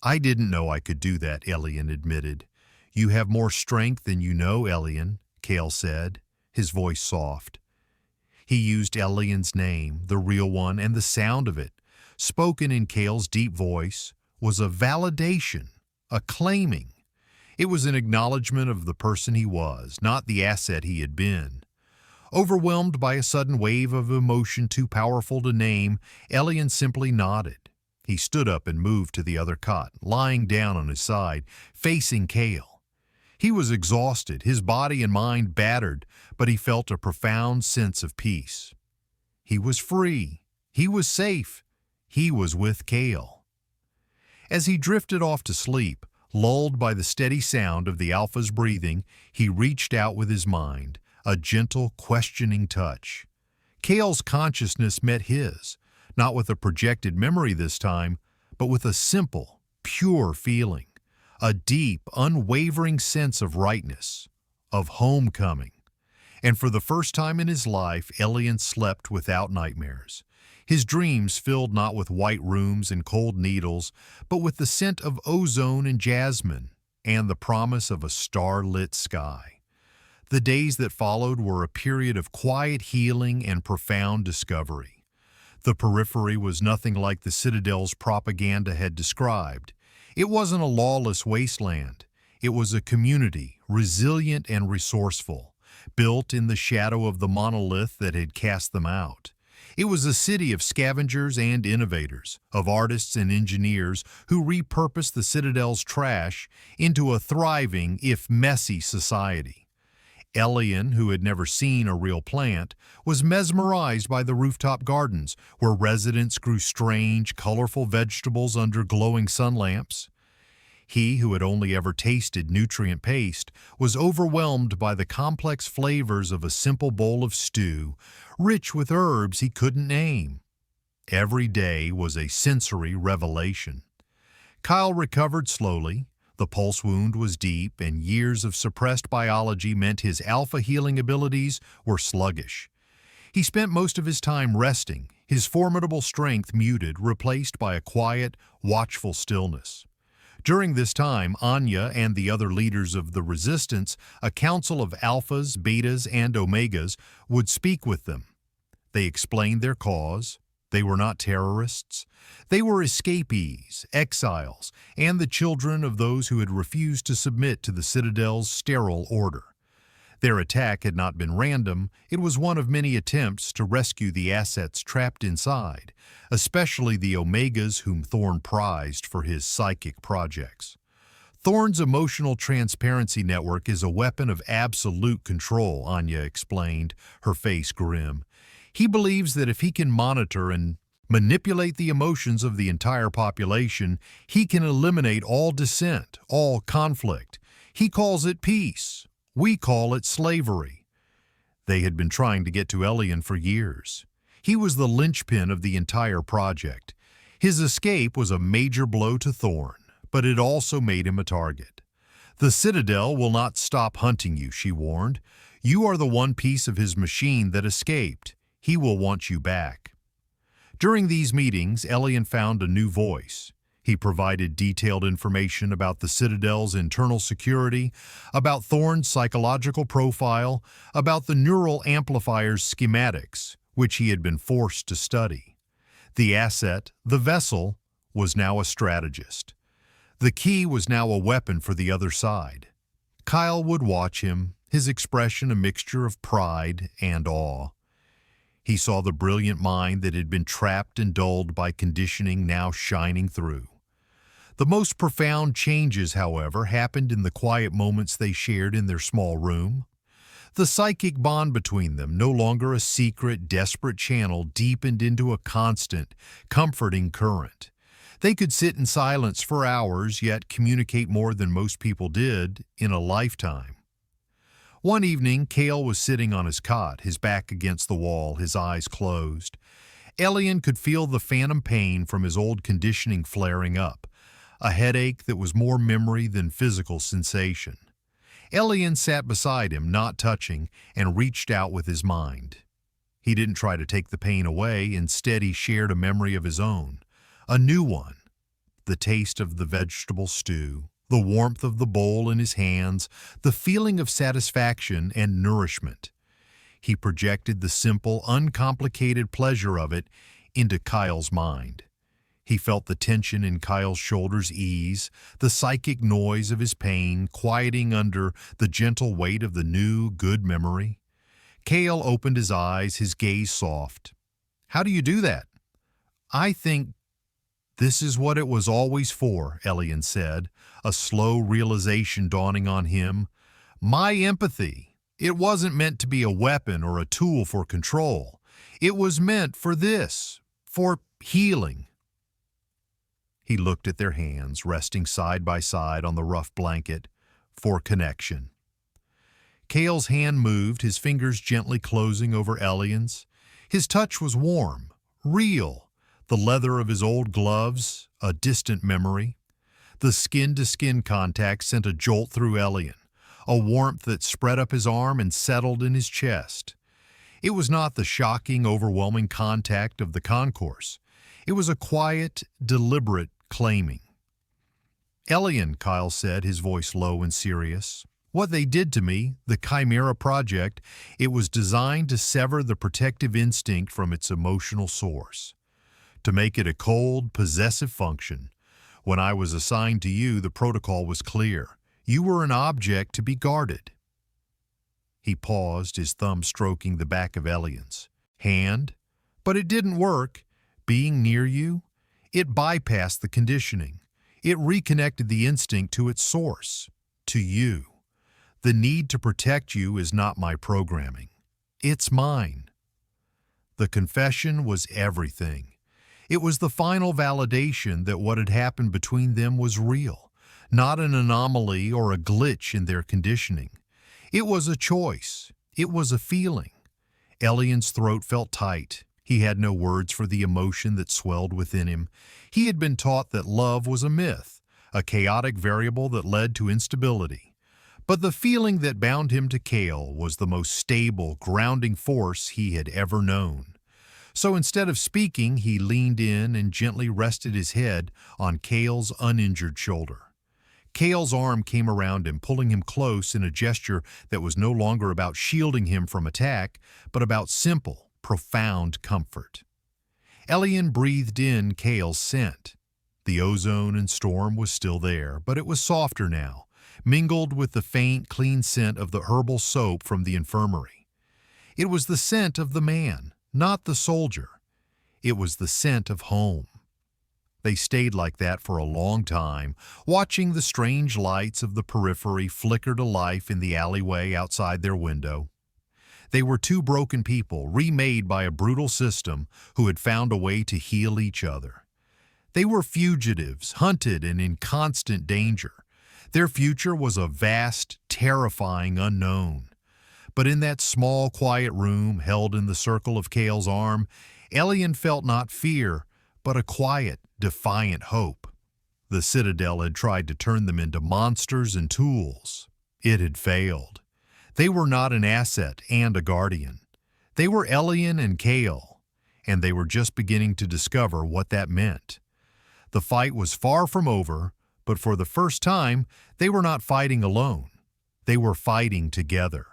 "I didn't know I could do that," Elian admitted. "You have more strength than you know, Elian," Cale said, his voice soft. He used Elian's name, the real one, and the sound of it, spoken in Cale's deep voice, was a validation, a claiming. It was an acknowledgement of the person he was, not the asset he had been. Overwhelmed by a sudden wave of emotion too powerful to name, Elian simply nodded. He stood up and moved to the other cot, lying down on his side, facing Cale. He was exhausted, his body and mind battered, but he felt a profound sense of peace. He was free, He was safe. He was with Kale. As he drifted off to sleep, lulled by the steady sound of the Alpha's breathing, he reached out with his mind, a gentle, questioning touch. Kale's consciousness met his, not with a projected memory this time, but with a simple, pure feeling, a deep, unwavering sense of rightness, of homecoming. And for the first time in his life, Elian slept without nightmares. His dreams filled not with white rooms and cold needles, but with the scent of ozone and jasmine, and the promise of a star-lit sky. The days that followed were a period of quiet healing and profound discovery. The periphery was nothing like the Citadel's propaganda had described. It wasn't a lawless wasteland. It was a community, resilient and resourceful, built in the shadow of the monolith that had cast them out. It was a city of scavengers and innovators, of artists and engineers who repurposed the Citadel's trash into a thriving, if messy, society. Elian, who had never seen a real plant, was mesmerized by the rooftop gardens, where residents grew strange, colorful vegetables under glowing sun lamps. He, who had only ever tasted nutrient paste, was overwhelmed by the complex flavors of a simple bowl of stew, rich with herbs he couldn't name. Every day was a sensory revelation. Kyle recovered slowly. The pulse wound was deep, and years of suppressed biology meant his alpha healing abilities were sluggish. He spent most of his time resting, his formidable strength muted, replaced by a quiet, watchful stillness. During this time, Anya and the other leaders of the resistance, a council of alphas, betas, and omegas, would speak with them. They explained their cause. They were not terrorists. They were escapees, exiles, and the children of those who had refused to submit to the Citadel's sterile order. Their attack had not been random. It was one of many attempts to rescue the assets trapped inside, especially the Omegas whom Thorn prized for his psychic projects. Thorn's emotional transparency network is a weapon of absolute control, Anya explained, her face grim. He believes that if he can monitor and manipulate the emotions of the entire population, he can eliminate all dissent, all conflict. He calls it peace. We call it slavery. They had been trying to get to Elian for years. He was the linchpin of the entire project. His escape was a major blow to Thorn, but it also made him a target. The Citadel will not stop hunting you, she warned. You are the one piece of his machine that escaped. He will want you back. During these meetings, Elian found a new voice. He provided detailed information about the Citadel's internal security, about Thorn's psychological profile, about the neural amplifier's schematics, which he had been forced to study. The asset, the vessel, was now a strategist. The key was now a weapon for the other side. Kyle would watch him, his expression a mixture of pride and awe. He saw the brilliant mind that had been trapped and dulled by conditioning now shining through. The most profound changes, however, happened in the quiet moments they shared in their small room. The psychic bond between them, no longer a secret, desperate channel, deepened into a constant, comforting current. They could sit in silence for hours, yet communicate more than most people did in a lifetime. One evening, Kale was sitting on his cot, his back against the wall, his eyes closed. Elian could feel the phantom pain from his old conditioning flaring up, a headache that was more memory than physical sensation. Elian sat beside him, not touching, and reached out with his mind. He didn't try to take the pain away. Instead, he shared a memory of his own, a new one. The taste of the vegetable stew, the warmth of the bowl in his hands, the feeling of satisfaction and nourishment. He projected the simple, uncomplicated pleasure of it into Kyle's mind. He felt the tension in Kyle's shoulders ease, the psychic noise of his pain quieting under the gentle weight of the new, good memory. Kale opened his eyes, his gaze soft. "How do you do that?" "I think this is what it was always for," Elian said, a slow realization dawning on him. "My empathy. It wasn't meant to be a weapon or a tool for control. It was meant for this, For healing. He looked at their hands, resting side by side on the rough blanket, for connection. Kale's hand moved, his fingers gently closing over Elian's. His touch was warm, real, the leather of his old gloves, a distant memory. The skin-to-skin contact sent a jolt through Elian, a warmth that spread up his arm and settled in his chest. It was not the shocking, overwhelming contact of the concourse. It was a quiet, deliberate claiming. Elian, Kyle said, his voice low and serious. What they did to me, the Chimera Project, it was designed to sever the protective instinct from its emotional source, to make it a cold, possessive function. When I was assigned to you, the protocol was clear. You were an object to be guarded. He paused, his thumb stroking the back of Elian's hand. But it didn't work. Being near you, it bypassed the conditioning. It reconnected the instinct to its source, to you. The need to protect you is not my programming. It's mine. The confession was everything. It was the final validation that what had happened between them was real, not an anomaly or a glitch in their conditioning. It was a choice. It was a feeling. Elian's throat felt tight. He had no words for the emotion that swelled within him. He had been taught that love was a myth, a chaotic variable that led to instability. But the feeling that bound him to Kale was the most stable, grounding force he had ever known. So instead of speaking, he leaned in and gently rested his head on Kale's uninjured shoulder. Kale's arm came around him, pulling him close in a gesture that was no longer about shielding him from attack, but about simple, profound comfort. Elian breathed in Kale's scent. The ozone and storm was still there, but it was softer now, mingled with the faint, clean scent of the herbal soap from the infirmary. It was the scent of the man, not the soldier. It was the scent of home. They stayed like that for a long time, watching the strange lights of the periphery flicker to life in the alleyway outside their window. They were two broken people, remade by a brutal system, who had found a way to heal each other. They were fugitives, hunted and in constant danger. Their future was a vast, terrifying unknown. But in that small, quiet room held in the circle of Kale's arm, Elian felt not fear, but a quiet, defiant hope. The Citadel had tried to turn them into monsters and tools. It had failed. They were not an asset and a guardian. They were Elian and Kale, and they were just beginning to discover what that meant. The fight was far from over, but for the first time, they were not fighting alone. They were fighting together.